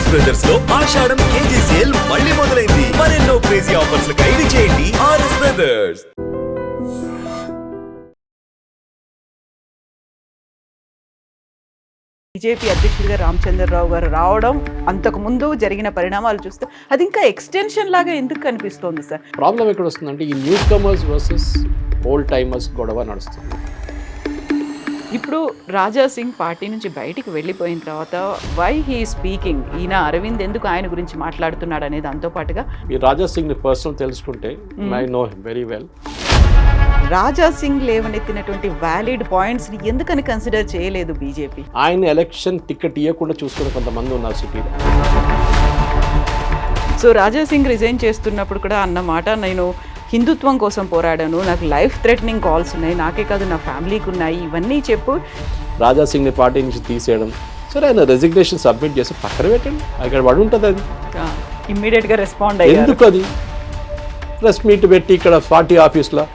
RS brothers లో ఆషాఢం KG sale మళ్ళీ మొదలైంది. మరెన్నో క్రేజీ ఆఫర్స్ ఖైదీ చేయండి ఆర్ఎస్ బ్రదర్స్. బీజేపీ అధ్యక్షుడిగా రామచంద్రరావు గారు రావడం, అంతకుముందు జరిగిన పరిణామాలు చూస్తే అది ఇంకా ఎక్స్టెన్షన్ లాగా ఎందుకు కనిపిస్తోంది సార్? ప్రాబ్లం ఎక్కడ వస్తుందంటే ఈ newcomers versus old timers గొడవ నడుస్తుంది. ఇప్పుడు రాజా సింగ్ పార్టీ నుంచి బయటికి వెళ్ళిపోయిన తర్వాత వై హీ స్పీకింగ్, ఈయన అరవింద్ ఎందుకు ఆయన గురించి మాట్లాడుతున్నాడు అనేది దాంతో పాటుగా ఈ రాజా సింగ్ని పర్సనల్ తెలుసుకుంటే I know him very well. Raja Singh లేవనెత్తినటువంటి వ్యాలిడ్ పాయింట్స్ ని ఎందుకని కన్సిడర్ చేయలేదు బీజేపీ? ఆయన ఎలక్షన్ టికెట్ ఇవ్వకుండా చూసుకునే కొంతమంది ఉన్నారు సిటీలో. సో రాజా సింగ్ రిజైన్ చేస్తున్నప్పుడు కూడా అన్నమాట, నేను హిందుత్వం కోసం పోరాడాను, నాకు లైఫ్ థ్రెటనింగ్ కాల్స్ ఉన్నాయి, నాకే కాదు నా ఫ్యామిలీకి ఉన్నాయి, ఇవన్నీ చెప్పు. రాజా సింగ్ని పార్టీ నుంచి తీసేయడం, సరే ఆయన రెసిగ్నేషన్ సబ్మిట్ చేసి పక్కన పెట్టండి, అక్కడ పడి ఉంటుంది. అది ఇమ్మీడియట్ గా రెస్పాండ్ అయ్యారు. ఎందుకు అది ప్రెస్ మీట్ పెట్టి ఇక్కడ పార్టీ ఆఫీస్లో?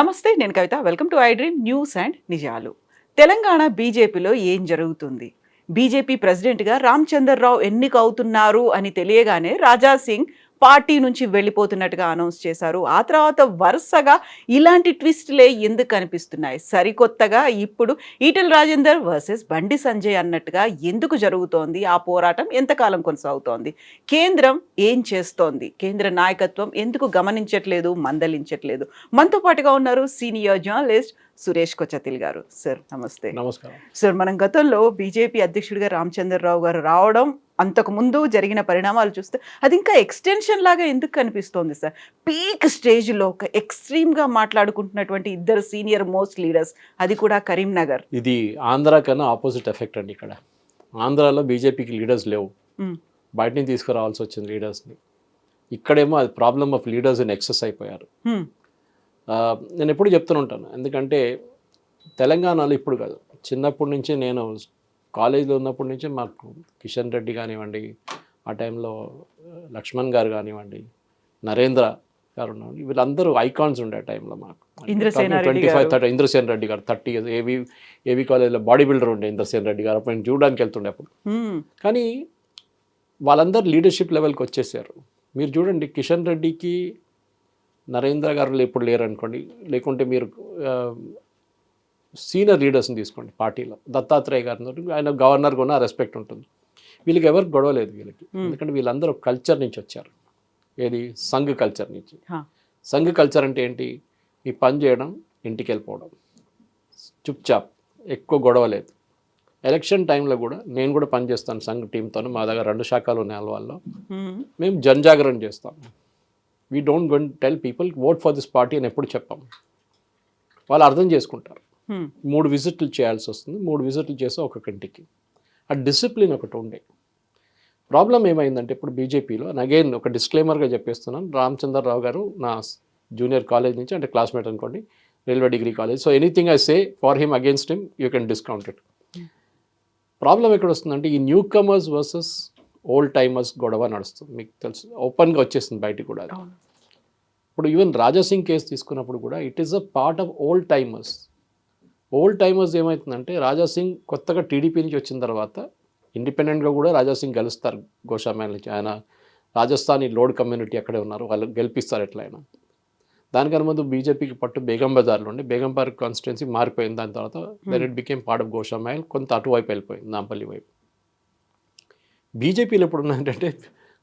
నమస్తే, నేను Kavitha. Welcome to I dream news and నిజాలు. తెలంగాణ బీజేపీలో ఏం జరుగుతుంది? బీజేపీ ప్రెసిడెంట్గా రామచంద్రరావు ఎన్నిక అవుతున్నారు అని తెలియగానే రాజా సింగ్ పార్టీ నుంచి వెళ్ళిపోతున్నట్టుగా అనౌన్స్ చేశారు. ఆ తర్వాత వరుసగా ఇలాంటి ట్విస్టులే ఎందుకు కనిపిస్తున్నాయి? సరికొత్తగా ఇప్పుడు ఈటెల రాజేందర్ వర్సెస్ బండి సంజయ్ అన్నట్టుగా ఎందుకు జరుగుతోంది? ఆ పోరాటం ఎంతకాలం కొనసాగుతోంది? కేంద్రం ఏం చేస్తోంది? కేంద్ర నాయకత్వం ఎందుకు గమనించట్లేదు, మందలించట్లేదు? మనతో పాటుగా ఉన్నారు సీనియర్ జర్నలిస్ట్ సురేష్ కొచ్చతిల్ గారు. సార్ నమస్తే. నమస్కారం సార్, మనం గతంలో బీజేపీ అధ్యక్షుడిగా రామచంద్రరావు గారు రావడం, అంతకుముందు జరిగిన పరిణామాలు చూస్తే అది ఇంకా ఎక్స్టెన్షన్ లాగా ఎందుకు కనిపిస్తోంది సార్? పీక్ స్టేజ్లో ఒక ఎక్స్ట్రీమ్గా మాట్లాడుకుంటున్నటువంటి ఇద్దరు సీనియర్ మోస్ట్ లీడర్స్, అది కూడా కరీంనగర్. ఇది ఆంధ్ర కన్నా ఆపోజిట్ ఎఫెక్ట్ అండి. ఇక్కడ ఆంధ్రాలో బీజేపీకి లీడర్స్ లేవు, బయట నుంచి తీసుకురావాల్సి వచ్చింది లీడర్స్ని. ఇక్కడేమో అది problem of leaders in excess అయిపోయారు. నేను ఎప్పుడు చెప్తూనే ఉంటాను, ఎందుకంటే తెలంగాణలో ఇప్పుడు కాదు, చిన్నప్పటి నుంచి నేను కాలేజీలో ఉన్నప్పటి నుంచి మాకు కిషన్ రెడ్డి కానివ్వండి, ఆ టైంలో లక్ష్మణ్ గారు కానివ్వండి, నరేంద్ర గారు ఉన్నాడు, వీళ్ళందరూ ఐకాన్స్ ఉండే ఆ టైంలో. మాకు 25-30 ఇంద్రసేన్ రెడ్డి గారు 30 ఇయర్స్ ఏవి కాలేజ్లో బాడీ బిల్డర్ ఉండే ఇంద్రసేన్ రెడ్డి గారు, అప్పుడు నేను చూడడానికి వెళ్తుండే అప్పుడు. కానీ వాళ్ళందరూ లీడర్షిప్ లెవెల్కి వచ్చేసారు. మీరు చూడండి, కిషన్ రెడ్డికి నరేంద్ర గారు ఇప్పుడు లేరు అనుకోండి, లేకుంటే మీరు సీనియర్ లీడర్స్ని తీసుకోండి పార్టీలో, దత్తాత్రేయ గారితో ఆయన గవర్నర్ కూడా రెస్పెక్ట్ ఉంటుంది. వీళ్ళకి ఎవరికి గొడవ లేదు వీళ్ళకి, ఎందుకంటే వీళ్ళందరూ కల్చర్ నుంచి వచ్చారు. ఏది సంఘ్ కల్చర్ నుంచి. సంఘ్ కల్చర్ అంటే ఏంటి? ఈ పని చేయడం, ఇంటికి వెళ్ళిపోవడం, చుప్చాప్, ఎక్కువ గొడవ లేదు. ఎలక్షన్ టైంలో కూడా నేను కూడా పనిచేస్తాను సంఘ్ టీంతో, మా దగ్గర 2 శాఖలు ఉన్నాయి అలవాల్లో. మేము జనజాగరణ చేస్తాం. We don't go tell people vote for this party అని ఎప్పుడు చెప్పాం. వాళ్ళు అర్థం చేసుకుంటారు. 3 విజిట్లు చేయాల్సి వస్తుంది, 3 విజిట్లు చేస్తే ఒక్కొక్క ఇంటికి. ఆ డిసిప్లిన్ ఒకటి ఉండే. ప్రాబ్లం ఏమైందంటే ఇప్పుడు బీజేపీలో, అండ్ అగైన్ ఒక డిస్క్లైమర్గా చెప్పేస్తున్నాను, రామచంద్రరావు గారు నా జూనియర్ కాలేజ్ నుంచి, అంటే క్లాస్మేట్ అనుకోండి, railway degree college. So anything I say for him against him you can discount it. Problem ఎక్కడ వస్తుందంటే ఈ newcomers versus old timers గొడవ నడుస్తుంది. మీకు తెలుసు, ఓపెన్గా వచ్చేస్తుంది బయటికి కూడా. ఇప్పుడు ఈవెన్ రాజా సింగ్ కేసు తీసుకున్నప్పుడు కూడా it is a part of old timers. Old timers ఏమవుతుందంటే, రాజా సింగ్ కొత్తగా టీడీపీ నుంచి వచ్చిన తర్వాత ఇండిపెండెంట్గా కూడా రాజా సింగ్ గెలుస్తారు గోషామహల్ నుంచి. ఆయన రాజస్థానీ లోడ్ కమ్యూనిటీ అక్కడే ఉన్నారు, వాళ్ళు గెలిపిస్తారు ఎట్లయినా. దానికన్నా ముందు బీజేపీకి పట్టు బేగం బజార్లో ఉండి, బేగం పార్క్ కాన్స్టిట్యున్సీ మారిపోయింది. దాని తర్వాత then it became part of Goshamahal, కొంత అటువైపు వెళ్ళిపోయింది, నాంపల్లి వైపు. బీజేపీలో ఎప్పుడు ఉన్నాయంటే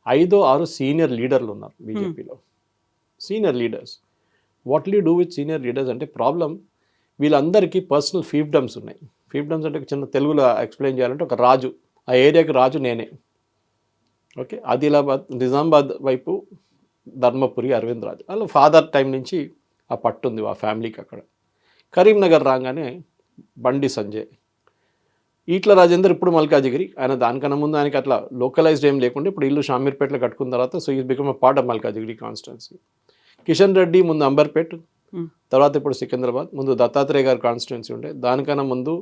5-6 సీనియర్ లీడర్లు ఉన్నారు బీజేపీలో. Senior leaders, what you do with senior leaders అంటే ప్రాబ్లం, వీళ్ళందరికీ పర్సనల్ ఫీఫ్డమ్స్ ఉన్నాయి. ఫీఫ్డమ్స్ అంటే చిన్న తెలుగులో ఎక్స్ప్లెయిన్ చేయాలంటే, ఒక రాజు, ఆ ఏరియాకి రాజు నేనే. ఓకే, ఆదిలాబాద్ నిజామాబాద్ వైపు ధర్మపురి అరవింద్ రాజు, అలా ఫాదర్ టైం నుంచి ఆ పట్టుంది ఆ ఫ్యామిలీకి అక్కడ. కరీంనగర్ రాగానే బండి సంజయ్, ఈట్ల రాజేందర్ ఇప్పుడు మల్కాజిగిరి, ఆయన దానికన్నా ముందు ఆయనకి అట్లా లోకలైజ్డ్ ఏం లేకుండా ఇప్పుడు ఇల్లు షామీర్పేటలో కట్టుకున్న తర్వాత so is become a part of Malkajgiri constituency. Kishan Reddy ముందు అంబర్పేట్, తర్వాత ఇప్పుడు సికింద్రాబాద్, ముందు దత్తాత్రేయ గారి కాన్స్టిట్యున్సీ ఉండే, దానికన్నా ముందు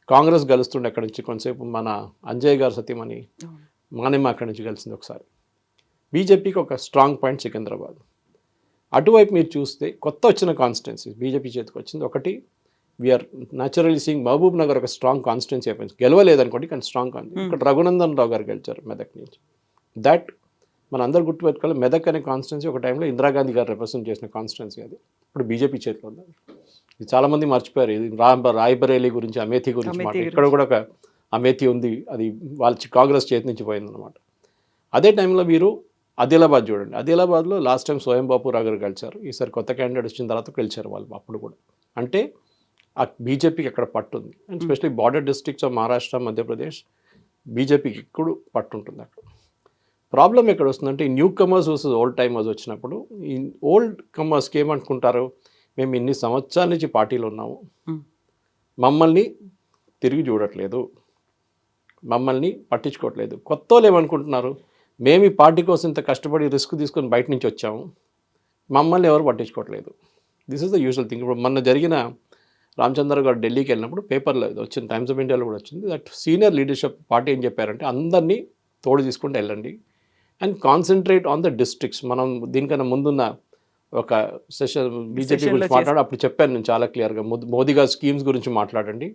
కాంగ్రెస్ గెలుస్తుండే అక్కడి నుంచి కొంతసేపు. మన అంజయ్ గారు సతీమణి మానిమ్మ అక్కడి నుంచి కలిసింది ఒకసారి. బీజేపీకి ఒక స్ట్రాంగ్ పాయింట్ సికింద్రాబాద్. అటువైపు మీరు చూస్తే కొత్త వచ్చిన కాన్స్టిట్యున్సీ బీజేపీ చేతికి వచ్చింది ఒకటి we're naturally seeing Mahabubnagar ఒక స్ట్రాంగ్ కాన్స్టిట్యున్సీ అయిపోయింది, గెలవలేదనుకోండి కానీ స్ట్రాంగ్ ఇక్కడ రఘునందన్ రావు గారు గెలిచారు మెదక్ నుంచి. దట్ మన అందరు గుర్తుపెట్టుకోవాలి, మెదక్ అనే కాన్స్టిట్యున్సీ ఒక టైంలో ఇందిరాగాంధీ గారు రిప్రజెంట్ చేసిన కాన్స్టిట్యున్సీ, అది ఇప్పుడు బీజేపీ చేతిలో ఉంది. ఇది చాలామంది మర్చిపోయారు. ఇది రాయ్బరేలీ గురించి, అమేథీ గురించి మాట, ఇక్కడ కూడా ఒక అమేథీ ఉంది, అది వాళ్ళ కాంగ్రెస్ చేతి నుంచి పోయిందనమాట. అదే టైంలో మీరు ఆదిలాబాద్ చూడండి, ఆదిలాబాద్లో లాస్ట్ టైం స్వయం బాపురావు గారు గెలిచారు, ఈసారి కొత్త క్యాండిడేట్ వచ్చిన తర్వాత గెలిచారు వాళ్ళు అప్పుడు కూడా. అంటే ఆ బీజేపీకి ఎక్కడ పట్టుంది, and specially border districts of Maharashtra, Madhya Pradesh బీజేపీకి ఇప్పుడు పట్టుంటుంది అక్కడ. ప్రాబ్లం ఎక్కడ వస్తుందంటే ఈ newcomers versus old timers వచ్చినప్పుడు, ఈ ఓల్డ్ కమర్స్కి ఏమనుకుంటారు, మేము ఇన్ని సంవత్సరాల నుంచి పార్టీలో ఉన్నాము, మమ్మల్ని తిరిగి చూడట్లేదు, మమ్మల్ని పట్టించుకోవట్లేదు. కొత్త వాళ్ళు ఏమనుకుంటున్నారు, మేము ఈ పార్టీ కోసం ఇంత కష్టపడి రిస్క్ తీసుకొని బయట నుంచి వచ్చాము, మమ్మల్ని ఎవరు పట్టించుకోవట్లేదు. This is the usual thing. ఇప్పుడు మొన్న జరిగిన రామచంద్ర గారు ఢిల్లీకి వెళ్ళినప్పుడు పేపర్లో వచ్చింది, టైమ్స్ ఆఫ్ ఇండియాలో కూడా వచ్చింది, దట్ సీనియర్ లీడర్షిప్ పార్టీ ఏం చెప్పారంటే అందరినీ తోడు తీసుకుంటూ వెళ్ళండి and concentrate on the districts. మనం దీనికన్నా ముందున్న ఒక సెషన్ బీజేపీ గురించి మాట్లాడి అప్పుడు చెప్పాను నేను చాలా క్లియర్గా, మోదీ గారి స్కీమ్స్ గురించి మాట్లాడండి,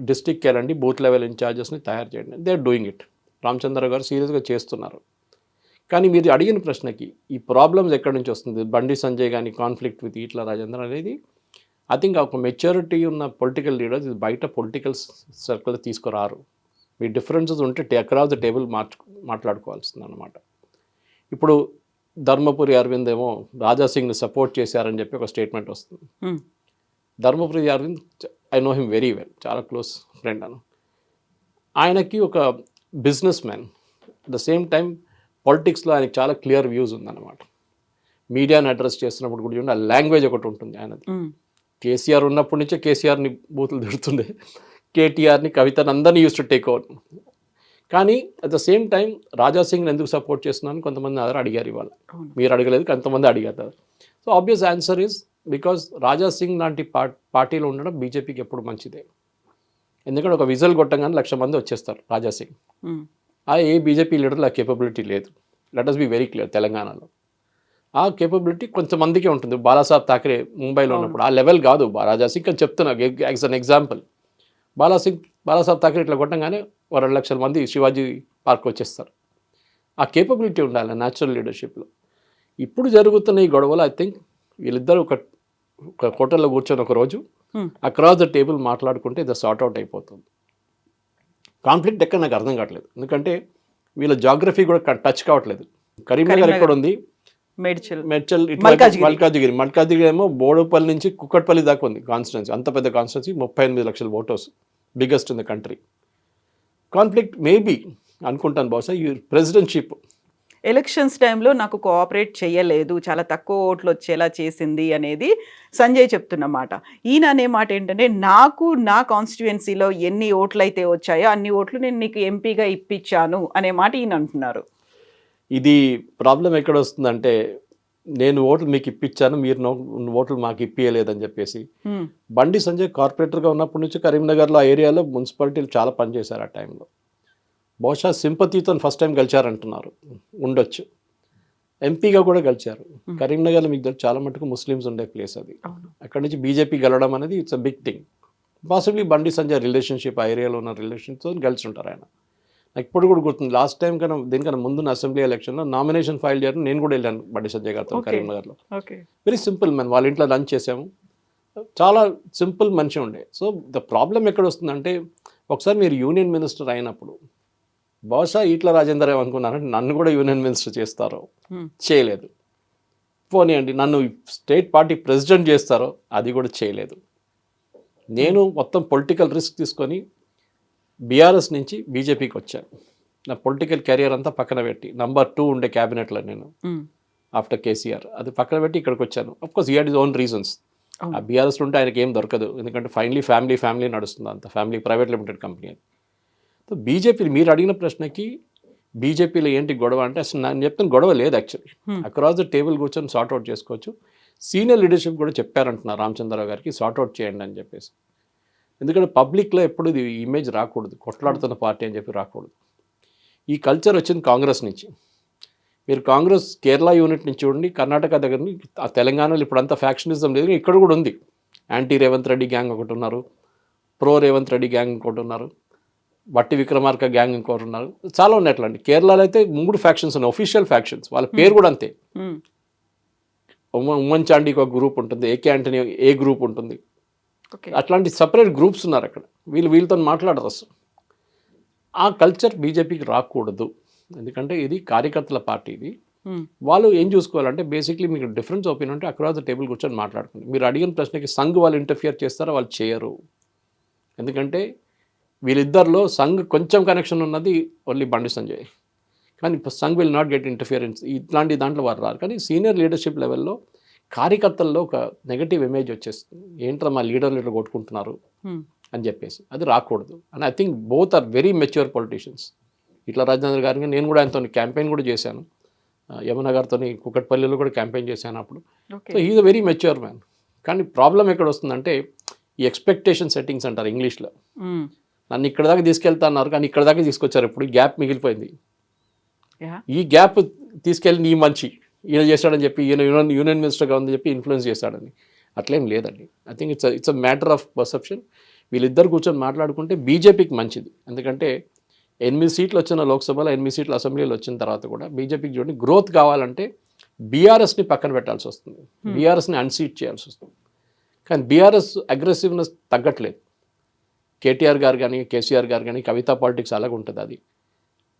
డిస్ట్రిక్ట్కి వెళ్ళండి, బూత్ లెవెల్ ఇన్ఛార్జెస్ని తయారు చేయండి. They are doing it. Ramachandra గారు సీరియస్గా చేస్తున్నారు. కానీ మీరు అడిగిన ప్రశ్నకి ఈ ప్రాబ్లమ్స్ ఎక్కడి నుంచి వస్తుంది, బండి సంజయ్ కానీ కాన్ఫ్లిక్ట్ విత్ ఈట్ల రాజేంద్ర అనేది, ఐ థింక్ ఒక మెచ్యూరిటీ ఉన్న పొలిటికల్ లీడర్స్ ఇది బయట పొలిటికల్ సర్కిల్ తీసుకురారు. మీ డిఫరెన్సెస్ ఉంటే అక్రాస్ ద టేబుల్ మాట్లాడుకోవాల్సింది అనమాట. ఇప్పుడు ధర్మపురి అరవింద్ ఏమో రాజాసింగ్ని సపోర్ట్ చేశారని చెప్పి ఒక స్టేట్మెంట్ వస్తుంది. Dharmapuri Arvind I know him very well, చాలా క్లోజ్ ఫ్రెండ్ అను. ఆయనకి ఒక businessman, the same time పాలిటిక్స్లో ఆయనకి చాలా క్లియర్ వ్యూస్ ఉందన్నమాట. మీడియాని అడ్రస్ చేస్తున్నప్పుడు కూడా చూడండి, ఆ లాంగ్వేజ్ ఒకటి ఉంటుంది ఆయనది. కేసీఆర్ ఉన్నప్పటి నుంచే కేసీఆర్ని బూతులు తిడుతుండే, కేటీఆర్ని, కవితని అందరినీ యూస్ టు టేక్ ఓవర్. కానీ అట్ ద సేమ్ టైం రాజాసింగ్ని ఎందుకు సపోర్ట్ చేస్తున్నాను కొంతమంది అందరూ అడిగారు, ఇవాళ మీరు అడగలేదు కొంతమంది అడిగారు. So obvious answer is because Raja Singh లాంటి పార్టీలో ఉండడం బీజేపీకి ఎప్పుడు మంచిదే. ఎందుకంటే ఒక విజల్ కొట్టంగానే 1,00,000 మంది వచ్చేస్తారు రాజాసింగ్. ఏ బీజేపీ లీడర్లో ఆ కేపబిలిటీ లేదు. Let us be very clear, తెలంగాణలో ఆ కేపబిలిటీ కొంతమందికే ఉంటుంది. బాలాసాహెబ్ థాకరే ముంబైలో ఉన్నప్పుడు ఆ లెవెల్ కాదు రాజాసింగ్ అని చెప్తున్నా as an example. Balasaheb Thackeray ఇట్లా కొట్టంగానే 2,00,000 మంది శివాజీ పార్క్ వచ్చేస్తారు. ఆ కేపబిలిటీ ఉండాలి న్యాచురల్ లీడర్షిప్లో. ఇప్పుడు జరుగుతున్న ఈ గొడవలు ఐ థింక్ వీళ్ళిద్దరూ ఒక హోటల్లో కూర్చొని ఒక రోజు అక్రాస్ ద టేబుల్ మాట్లాడుకుంటే ఇది సార్ట్ అవుట్ అయిపోతుంది. కాన్ఫ్లిక్ట్ ఎక్కడ నాకు అర్థం కావట్లేదు, ఎందుకంటే వీళ్ళ జాగ్రఫీ కూడా టచ్ కావట్లేదు. కరీంనగర్ ఎక్కడ ఉంది, మేడ్చల్ మల్కాజిగిరి ఏమో బోడుపల్లి నుంచి కుక్కట్పల్లి దాకా ఉంది కాన్స్టిట్యున్సీ. అంత పెద్ద కాన్స్టిట్యున్సీ, 38 లక్షల voters, biggest in the country. Conflict maybe అనుకుంటాను బహుశా ఈ ప్రెసిడెంట్షిప్ ఎలక్షన్స్ టైంలో నాకు కోఆపరేట్ చేయలేదు, చాలా తక్కువ ఓట్లు వచ్చేలా చేసింది అనేది సంజయ్ చెప్తున్నమాట. ఈయన అనే మాట ఏంటంటే, నాకు నా కాన్స్టిట్యుయెన్సీలో ఎన్ని ఓట్లు అయితే వచ్చాయో అన్ని ఓట్లు నేను నీకు ఎంపీగా ఇప్పించాను అనే మాట ఈయన అంటున్నారు. ఇది ప్రాబ్లం ఎక్కడ వస్తుందంటే, నేను ఓట్లు మీకు ఇప్పించాను, మీరు ఓట్లు మాకు ఇప్పించలేదని చెప్పేసి. బండి సంజయ్ కార్పొరేటర్గా ఉన్నప్పటి నుంచి కరీంనగర్లో ఆ ఏరియాలో మున్సిపాలిటీలు చాలా పనిచేశారు ఆ టైంలో. బహుశా సింపతితో ఫస్ట్ టైం గెలిచారంటున్నారు, ఉండొచ్చు. ఎంపీగా కూడా గెలిచారు. కరీంనగర్లో మీకు చాలా మటుకు ముస్లిమ్స్ ఉండే ప్లేస్ అది. అక్కడి నుంచి బీజేపీ గెలవడం అనేది it's a big thing. Possibly Bandi Sanjay relationship, ఆ ఏరియాలో ఉన్న రిలేషన్తో గెలిచి ఉంటారు ఆయన. నాకు ఇప్పుడు కూడా గుర్తుంది, లాస్ట్ టైం కన్నా దీనికన్నా ముందున్న అసెంబ్లీ ఎలక్షన్లో నామినేషన్ ఫైల్ చేయడం నేను కూడా వెళ్ళాను బండి సంజయ్ గారితో కరీంనగర్లో. వెరీ సింపుల్ మ్యాన్, వాళ్ళ ఇంట్లో లంచ్ చేసాము, చాలా సింపుల్ మనిషి ఉండే. సో ద ప్రాబ్లం ఎక్కడ వస్తుందంటే, ఒకసారి మీరు యూనియన్ మినిస్టర్ అయినప్పుడు బహుశా ఈట్ల రాజేందర్ ఏమనుకున్నారంటే నన్ను కూడా యూనియన్ మినిస్టర్ చేస్తారో, చేయలేదు. పోనీ అండి నన్ను స్టేట్ పార్టీ ప్రెసిడెంట్ చేస్తారో, అది కూడా చేయలేదు. నేను మొత్తం పొలిటికల్ రిస్క్ తీసుకొని బీఆర్ఎస్ నుంచి బీజేపీకి వచ్చాను. నా పొలిటికల్ కెరియర్ అంతా పక్కన పెట్టి, నంబర్ 2 ఉండే క్యాబినెట్లో నేను ఆఫ్టర్ కేసీఆర్, అది పక్కన పెట్టి ఇక్కడికి వచ్చాను. Of course he had his own reasons. ఆ బీఆర్ఎస్లో ఉంటే ఆయనకి ఏం దొరకదు, ఎందుకంటే ఫైనలీ ఫ్యామిలీ నడుస్తుంది, అంత ఫ్యామిలీ ప్రైవేట్ లిమిటెడ్ కంపెనీ అది. సో బీజేపీ, మీరు అడిగిన ప్రశ్నకి బీజేపీలో ఏంటి గొడవ అంటే, అసలు నేను చెప్తాను గొడవ లేదు యాక్చువల్లీ. అక్రాస్ ద టేబుల్ కూర్చొని సార్ట్అవుట్ చేసుకోవచ్చు. సీనియర్ లీడర్షిప్ కూడా చెప్పారంటున్నారు రామచంద్రరావు గారికి, సార్ట్అవుట్ చేయండి అని చెప్పేసి. ఎందుకంటే పబ్లిక్లో ఎప్పుడు ఇది ఇమేజ్ రాకూడదు, కొట్లాడుతున్న పార్టీ అని చెప్పి రాకూడదు. ఈ కల్చర్ వచ్చింది కాంగ్రెస్ నుంచి. మీరు కాంగ్రెస్ కేరళ యూనిట్ నుంచి చూడండి, కర్ణాటక దగ్గర, ఆ తెలంగాణలో ఇప్పుడు అంత ఫ్యాక్షనిజం లేదు, ఇక్కడ కూడా ఉంది. యాంటీ రేవంత్ రెడ్డి గ్యాంగ్ ఒకటి ఉన్నారు, ప్రో రేవంత్ రెడ్డి గ్యాంగ్ ఇంకోటి ఉన్నారు, బట్టి విక్రమార్క గ్యాంగ్ ఇంకోటి ఉన్నారు, చాలా ఉన్నాయి అట్లాంటి. కేరళలో అయితే 3 ఫ్యాక్షన్స్ ఉన్నాయి, ఒఫీషియల్ ఫ్యాక్షన్స్, వాళ్ళ పేరు కూడా అంతే. ఉమ్మన్ చాండీకి ఒక గ్రూప్ ఉంటుంది, ఏకే ఆంటనీ ఏ గ్రూప్ ఉంటుంది, అట్లాంటి సపరేట్ గ్రూప్స్ ఉన్నారు అక్కడ. వీళ్ళతో మాట్లాడరు అసలు. ఆ కల్చర్ బీజేపీకి రాకూడదు, ఎందుకంటే ఇది కార్యకర్తల పార్టీ. ఇది వాళ్ళు ఏం చూసుకోవాలంటే బేసిక్లీ మీకు డిఫరెన్స్ ఒపీనియన్ అంటే అక్రాస్ ద టేబుల్ కూర్చొని మాట్లాడుకుంటారు. మీరు అడిగిన ప్రశ్నకి సంఘ్ వాళ్ళు ఇంటర్ఫియర్ చేస్తారో వాళ్ళు చేయరు, ఎందుకంటే వీళ్ళిద్దరిలో సంఘ్ కొంచెం కనెక్షన్ ఉన్నది ఓన్లీ బండి సంజయ్, కానీ Sangh will not get interference. ఇట్లాంటి దాంట్లో వారు రారు. కానీ సీనియర్ లీడర్షిప్ లెవెల్లో కార్యకర్తల్లో ఒక నెగటివ్ ఇమేజ్ వచ్చేస్తుంది, ఏంట్రా మా లీడర్లు ఇట్లా కొట్టుకుంటున్నారు అని చెప్పేసి. అది రాకూడదు. And I think both are very mature politicians. ఇట్లా రాజేంద్ర గారికి నేను కూడా ఆయనతో క్యాంపెయిన్ కూడా చేశాను, యమున గారితో కుకట్పల్లిలో కూడా క్యాంపెయిన్ చేశాను అప్పుడు. So he's a very mature man. కానీ ప్రాబ్లం ఎక్కడ వస్తుందంటే ఈ ఎక్స్పెక్టేషన్ సెట్టింగ్స్ అంటారు ఇంగ్లీష్లో. నన్ను ఇక్కడ దాకా తీసుకెళ్తా అన్నారు, కానీ ఇక్కడ దాకా తీసుకొచ్చారు. ఇప్పుడు గ్యాప్ మిగిలిపోయింది. ఈ గ్యాప్ తీసుకెళ్ళి నీ మంచి ఈయన చేస్తాడని చెప్పి, ఈయన యూనియన్ మినిస్టర్గా ఉందని చెప్పి ఇన్ఫ్లుయెన్స్ చేస్తాడని అట్లేం లేదండి. I think it's a matter of perception. వీళ్ళిద్దరు కూర్చొని మాట్లాడుకుంటే బీజేపీకి మంచిది, ఎందుకంటే 8 సీట్లు వచ్చిన లోక్సభలో 8 సీట్లు అసెంబ్లీలో వచ్చిన తర్వాత కూడా బీజేపీకి చూడండి గ్రోత్ కావాలంటే బీఆర్ఎస్ని పక్కన పెట్టాల్సి వస్తుంది, బీఆర్ఎస్ని అన్సీట్ చేయాల్సి వస్తుంది. కానీ బీఆర్ఎస్ అగ్రెసివ్నెస్ తగ్గట్లేదు. కేటీఆర్ గారు కానీ కేసీఆర్ గారు కానీ కవితా పాలిటిక్స్ అలాగే ఉంటుంది. అది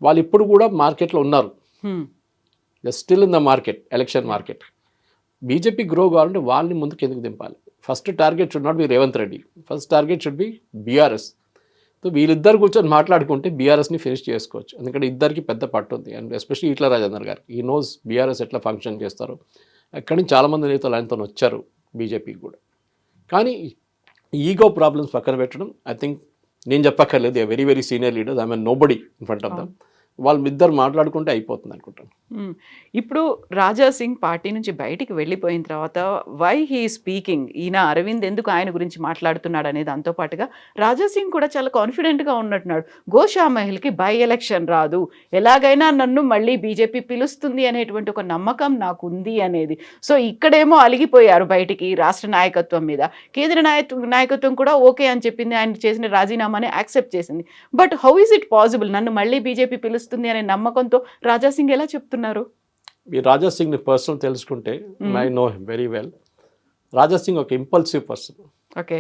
వాళ్ళు ఇప్పుడు కూడా మార్కెట్లో ఉన్నారు, still in the market, election market. BJP grow కావాలంటే వాళ్ళని ముందుకు ఎందుకు దింపాలి? First target should not be Revanth Reddy, first target should be BRS. So వీళ్ళిద్దరు కూర్చొని మాట్లాడుకుంటే బీఆర్ఎస్ని ఫినిష్ చేసుకోవచ్చు, ఎందుకంటే ఇద్దరికి పెద్ద పట్టు ఉంది. అండ్ ఎస్పెషల్లీ ఈటల రాజేందర్ గారికి ఈ నోస్ బీఆర్ఎస్ ఎట్లా ఫంక్షన్ చేస్తారు. అక్కడి నుంచి చాలామంది నేతలు ఆయనతో వచ్చారు బీజేపీకి కూడా. కానీ ఈగో ప్రాబ్లమ్స్ పక్కన పెట్టడం, ఐ థింక్ నేను చెప్పక్కర్లేదు, they very very senior leaders, I mean nobody in front of them. వాళ్ళిద్దరు మాట్లాడుకుంటే అయిపోతుంది అనుకుంటాను. ఇప్పుడు రాజా సింగ్ పార్టీ నుంచి బయటికి వెళ్ళిపోయిన తర్వాత వై హీ స్పీకింగ్, ఈయన అరవింద్ ఎందుకు ఆయన గురించి మాట్లాడుతున్నాడు అనే దాంతో పాటుగా రాజా సింగ్ కూడా చాలా కాన్ఫిడెంట్గా ఉన్నట్టున్నాడు. గోషా మహల్కి బై ఎలక్షన్ రాదు, ఎలాగైనా నన్ను మళ్ళీ బీజేపీ పిలుస్తుంది అనేటువంటి ఒక నమ్మకం నాకు ఉంది అనేది. సో ఇక్కడేమో అలిగిపోయారు బయటికి రాష్ట్ర నాయకత్వం మీద. కేంద్ర నాయకత్వం కూడా ఓకే అని చెప్పింది, ఆయన చేసిన రాజీనామాని యాక్సెప్ట్ చేసింది. But how is it possible, నన్ను మళ్ళీ బీజేపీ పిలుస్తుంది అనే నమ్మకంతో రాజా సింగ్ ఎలా చెప్తున్నారు? ఈ రాజా సింగ్ని పర్సనల్ తెలుసుకుంటే I know him very well. Raja Singh ఒక ఇంపల్సివ్ పర్సన్. ఓకే,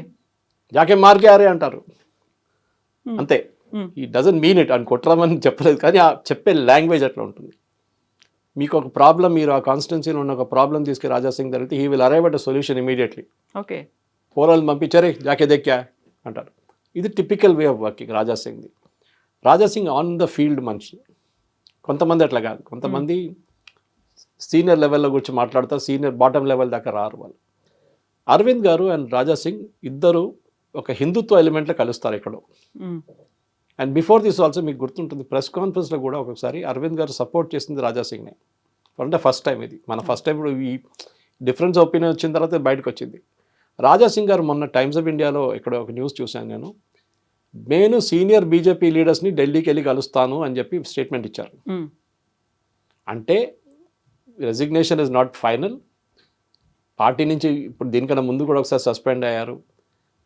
జాకే మార్కే ఆరే అంటారు అంతే. ఈ డజంట్ మీన్ ఇట్ అని కొట్టరామని చెప్పలేదు, కానీ ఆ చెప్పే లాంగ్వేజ్ అట్లా ఉంటుంది. మీకు ఒక ప్రాబ్లం, మీరు ఆ కాన్స్టిట్యున్సీలో ఉన్న ఒక ప్రాబ్లం తీసుకుని రాజా సింగ్ జరిగితే he will arrive at a solution immediately. Okay, పోరాలు పంపించారే జాకే దేక్యా అంటారు. ఇది typical way of working Raja సింగ్ది. Raja Singh on the field మనిషి. కొంతమంది అట్లా కాదు, కొంతమంది సీనియర్ లెవెల్లో గురించి మాట్లాడతారు, సీనియర్ బాటమ్ లెవెల్ దాకా రారు వాళ్ళు. అరవింద్ గారు అండ్ రాజా సింగ్ ఇద్దరు ఒక హిందుత్వ ఎలిమెంట్లో కలుస్తారు ఎక్కడో. అండ్ బిఫోర్ దిస్ ఆల్సో మీకు గుర్తుంటుంది, ప్రెస్ కాన్ఫరెన్స్లో కూడా ఒకసారి అరవింద్ గారు సపోర్ట్ చేసింది రాజా సింగ్నే. అంటే ఫస్ట్ టైం ఇది, మన ఫస్ట్ టైం ఇప్పుడు ఈ డిఫరెన్స్ ఒపీనియన్ వచ్చిన తర్వాత బయటకు వచ్చింది. రాజా సింగ్ గారు మొన్న టైమ్స్ ఆఫ్ ఇండియాలో ఇక్కడ ఒక న్యూస్ చూశాను నేను సీనియర్ బీజేపీ లీడర్స్ని ఢిల్లీకి వెళ్ళి కలుస్తాను అని చెప్పి స్టేట్మెంట్ ఇచ్చారు. అంటే resignation is not final. Party నుంచి ఇప్పుడు దీనికన్నా ముందు కూడా ఒకసారి సస్పెండ్ అయ్యారు.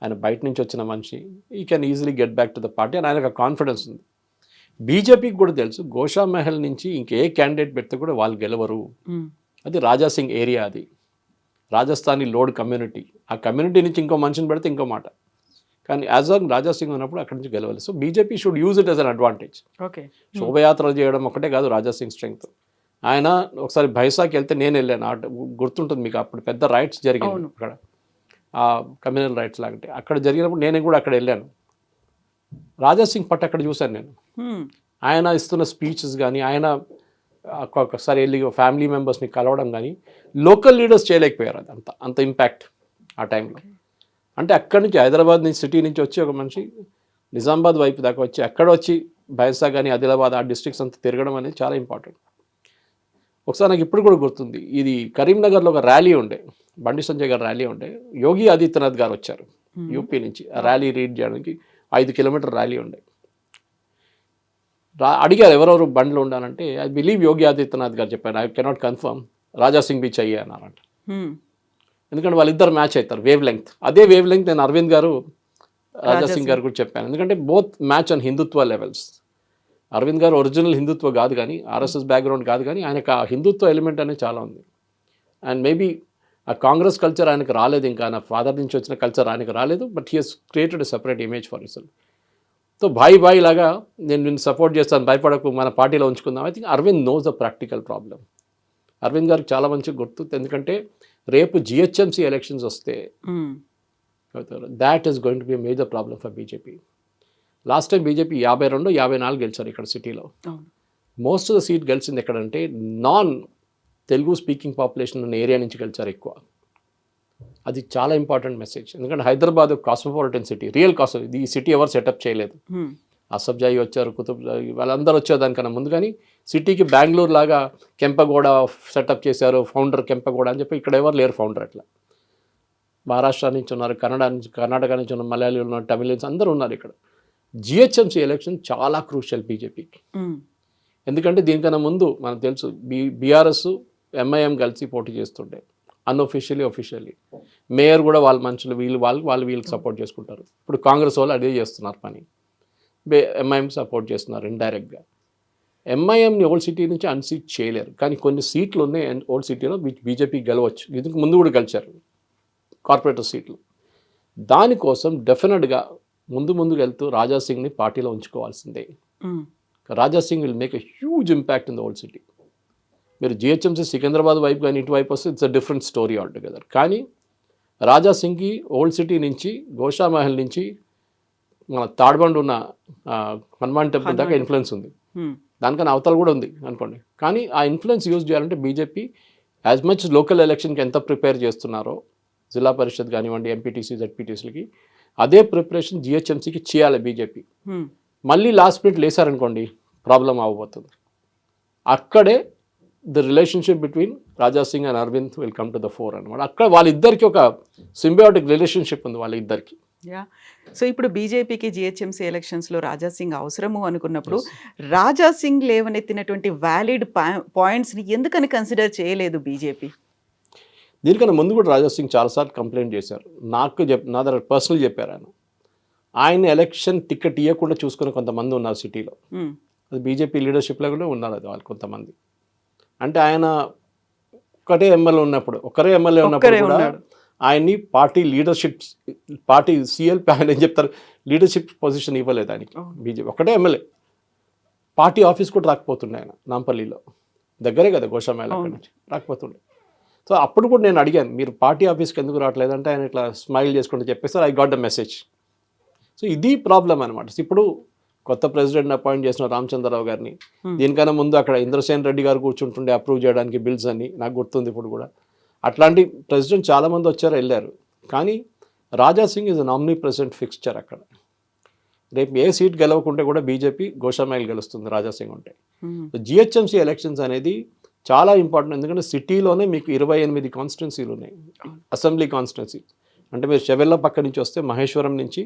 ఆయన బయట నుంచి వచ్చిన మనిషి, ఈ can easily get back to the party అని ఆయనకు కాన్ఫిడెన్స్ ఉంది. బీజేపీకి కూడా తెలుసు గోషా మహల్ నుంచి ఇంకే క్యాండిడేట్ పెడితే కూడా వాళ్ళు గెలవరు. అది రాజా సింగ్ ఏరియా, అది రాజస్థానీ లోడ్ కమ్యూనిటీ. ఆ కమ్యూనిటీ నుంచి ఇంకో మనిషిని పెడితే ఇంకో మాట, కానీ యాజ్ ఆన్ రాజా సింగ్ ఉన్నప్పుడు అక్కడి నుంచి గెలవాలి. So BJP should use it as an advantage. Okay, శోభయాత్రలు చేయడం ఒకటే కాదు రాజా సింగ్ స్ట్రెంగ్త్. ఆయన ఒకసారి భైసాకి వెళ్తే నేను వెళ్ళాను, గుర్తుంటుంది మీకు, అప్పుడు పెద్ద రైట్స్ జరిగాయి అక్కడ, ఆ కమ్యూనల్ రైట్స్ లాంటి అక్కడ జరిగినప్పుడు నేను కూడా అక్కడ వెళ్ళాను. రాజా సింగ్ పట్టు అక్కడ చూశాను నేను. ఆయన ఇస్తున్న స్పీచెస్ కానీ, ఆయన ఒక్కొక్కసారి వెళ్ళి ఫ్యామిలీ మెంబర్స్ని కలవడం కానీ లోకల్ లీడర్స్ చేయలేకపోయారు. అది అంత ఇంపాక్ట్ ఆ టైంలో. అంటే అక్కడి నుంచి హైదరాబాద్ నుంచి సిటీ నుంచి వచ్చి ఒక మనిషి నిజామాబాద్ వైపు దాకా వచ్చి అక్కడ వచ్చి బైన్సా కానీ ఆదిలాబాద్ ఆ డిస్ట్రిక్ట్స్ అంతా తిరగడం అనేది చాలా ఇంపార్టెంట్. ఒకసారి నాకు ఇప్పుడు కూడా గుర్తుంది, ఇది కరీంనగర్లో ఒక ర్యాలీ ఉండే, బండి సంజయ్ గారు ర్యాలీ ఉండే, యోగి ఆదిత్యనాథ్ గారు వచ్చారు యూపీ నుంచి ఆ ర్యాలీ రీడ్ చేయడానికి. 5 కిలోమీటర్ ర్యాలీ ఉండే. అడిగారు ఎవరెవరు బండ్లు ఉండాలంటే ఐ బిలీవ్ యోగి ఆదిత్యనాథ్ గారు చెప్పాను, I cannot confirm, Raja Singh బి చెయ్యి అన్నారంట. ఎందుకంటే వాళ్ళిద్దరు మ్యాచ్ అవుతారు వేవ్ లెంగ్త్. అదే వేవ్ లెంగ్త్ నేను అరవింద్ గారు రాజా సింగ్ గారు కూడా చెప్పాను. ఎందుకంటే both match on Hindutva levels. Arvind గారు ఒరిజినల్ హిందుత్వ కాదు కానీ ఆర్ఎస్ఎస్ బ్యాక్గ్రౌండ్ కాదు కానీ ఆయనకు ఆ హిందుత్వ ఎలిమెంట్ అనేది చాలా ఉంది. అండ్ మేబీ ఆ కాంగ్రెస్ కల్చర్ ఆయనకు రాలేదు, ఇంకా నా ఫాదర్ నుంచి వచ్చిన కల్చర్ ఆయనకు రాలేదు. But he has created a separate image for himself. So boy లాగా నేను నిన్ను సపోర్ట్ చేస్తాను, భయపడకు, మన పార్టీలో ఉంచుకుందాం. I think Aravind knows the practical problem. Aravind గారికి చాలా మంచిగా గుర్తు, ఎందుకంటే రేపు జిహెచ్ఎంసీ ఎలక్షన్స్ వస్తే that is going to be a major problem for BJP. Last time BJP 52, 54 గెలిచారు ఇక్కడ సిటీలో. మోస్ట్ ఆఫ్ ద సీట్ గెలిచింది ఎక్కడంటే నాన్ తెలుగు స్పీకింగ్ పాపులేషన్ ఉన్న ఏరియా నుంచి గెలిచారు ఎక్కువ. అది చాలా ఇంపార్టెంట్ మెసేజ్. ఎందుకంటే Hyderabad cosmopolitan city, real cosmo. ఈ సిటీ ఎవరు సెటప్ చేయలేదు. అసబ్జాయి వచ్చారు, కుతుబ్జాయి, వాళ్ళందరూ వచ్చారు దానికన్నా ముందు. కానీ సిటీకి బెంగళూరు లాగా కెంపగౌడ సెటప్ చేశారు, ఫౌండర్ కెంపగౌడ అని చెప్పి. ఇక్కడ ఎవరు లేరు ఫౌండర్. అట్లా మహారాష్ట్ర నుంచి ఉన్నారు, కర్ణాటక నుంచి ఉన్నారు, మలయాళీ ఉన్నారు, తమిళన్స్ అందరూ ఉన్నారు ఇక్కడ. జిహెచ్ఎంసీ ఎలక్షన్ చాలా క్రూషియల్ బీజేపీకి. ఎందుకంటే దీనికన్నా ముందు మనకు తెలుసు బీఆర్ఎస్ ఎంఐఎం కలిసి పోటీ చేస్తుండే, అన్అఫీషియలీ అఫీషియల్లీ. మేయర్ కూడా వాళ్ళ మనుషులు, వీళ్ళకి సపోర్ట్ చేసుకుంటారు. ఇప్పుడు కాంగ్రెస్ వాళ్ళు అదే చేస్తున్నారు పని. ఎంఐఎం సపోర్ట్ చేస్తున్నారు ఇండైరెక్ట్గా. ఎంఐఎంని ఓల్డ్ సిటీ నుంచి అన్సీట్ చేయలేరు, కానీ కొన్ని సీట్లు ఉన్నాయి ఓల్డ్ సిటీలో బీజేపీ గెలవచ్చు. ఇందుకు ముందు కూడా గెలిచారు కార్పొరేటర్ సీట్లు. దానికోసం డెఫినెట్గా ముందుకు వెళ్తూ రాజా సింగ్ని పార్టీలో ఉంచుకోవాల్సిందే. Raja Singh will make a huge impact in the old city. మీరు జిహెచ్ఎంసీ సికింద్రాబాద్ వైపు కానీ ఇటువైపు వస్తే it's a different story altogether. కానీ రాజా సింగ్కి ఓల్డ్ సిటీ నుంచి, గోషామహల్ నుంచి, మన తాడ్బండ్ ఉన్న హనుమాన్ టెంపుల్ దాకా ఇన్ఫ్లుయెన్స్ ఉంది. దానికన్నా అవతల కూడా ఉంది అనుకోండి. కానీ ఆ ఇన్ఫ్లుయెన్స్ యూజ్ చేయాలంటే బీజేపీ యాజ్ మచ్ లోకల్ ఎలక్షన్కి ఎంత ప్రిపేర్ చేస్తున్నారో, జిల్లా పరిషత్ కానివ్వండి, ఎంపీటీసీ, జెడ్పీటీసీలకి, అదే ప్రిపరేషన్ జిహెచ్ఎంసీకి చేయాలి బీజేపీ. మళ్ళీ లాస్ట్ మినిట్ లేసారనుకోండి ప్రాబ్లం అవ్వబోతుంది. అక్కడే the relationship between Raja Singh and Arvind will come to the fore అనమాట. అక్కడ వాళ్ళిద్దరికి ఒక సింబయోటిక్ రిలేషన్షిప్ ఉంది వాళ్ళిద్దరికి. సో ఇప్పుడు బీజేపీకి జిహెచ్ఎంసీ ఎలక్షన్స్లో రాజా సింగ్ అవసరము అనుకున్నప్పుడు రాజా సింగ్ లేవనెత్తినటువంటి వ్యాలిడ్ పాయింట్స్ని ఎందుకని కన్సిడర్ చేయలేదు బీజేపీ? దీనికన్నా ముందు కూడా రాజా సింగ్ చాలాసార్లు కంప్లైంట్ చేశారు. నా దగ్గర పర్సనల్ చెప్పారు ఆయన ఎలక్షన్ టికెట్ ఇవ్వకుండా చూసుకుని కొంతమంది ఉన్నారు సిటీలో. అది బీజేపీ లీడర్షిప్లో కూడా ఉన్నారు అది వాళ్ళు కొంతమంది. అంటే ఆయన ఒకరే ఎమ్మెల్యే ఉన్నప్పుడు కూడా ఆయన్ని పార్టీ లీడర్షిప్, పార్టీ సిఎల్పి ఆయన ఏం చెప్తారు, లీడర్షిప్ పొజిషన్ ఇవ్వలేదు ఆయనకి. బీజేపీ ఒకటే ఎమ్మెల్యే, పార్టీ ఆఫీస్ కూడా రాకపోతుండే ఆయన. నాంపల్లిలో దగ్గరే కదా గోషామేళ, అక్కడి నుంచి రాకపోతుండే. సో అప్పుడు కూడా నేను అడిగాను, మీరు పార్టీ ఆఫీస్కి ఎందుకు రావట్లేదంటే ఆయన ఇట్లా స్మైల్ చేసుకుంటూ చెప్పేస్తారు, I got the message. So ఇది ప్రాబ్లం అనమాట. ఇప్పుడు కొత్త ప్రెసిడెంట్ అపాయింట్ చేసిన రామచంద్రరావు గారిని, దీనికన్నా ముందు అక్కడ ఇంద్రసేన్ రెడ్డి గారు కూర్చుంటుండే అప్రూవ్ చేయడానికి బిల్స్ అని, నాకు గుర్తుంది ఇప్పుడు కూడా. అట్లాంటి ప్రెసిడెంట్ చాలామంది వచ్చారు, వెళ్ళారు. కానీ Raja Singh is an omnipresent fixture అక్కడ. రేపు ఏ సీట్ గెలవకుంటే కూడా బీజేపీ గోషామైల్ గెలుస్తుంది రాజా సింగ్ ఉంటే. జిహెచ్ఎంసీ ఎలక్షన్స్ అనేది చాలా ఇంపార్టెంట్. ఎందుకంటే సిటీలోనే మీకు 28 కాన్స్టిట్యున్సీలు ఉన్నాయి, అసెంబ్లీ కాన్స్టిట్యున్సీ. అంటే మీరు చెవెళ్ళ పక్క నుంచి వస్తే మహేశ్వరం నుంచి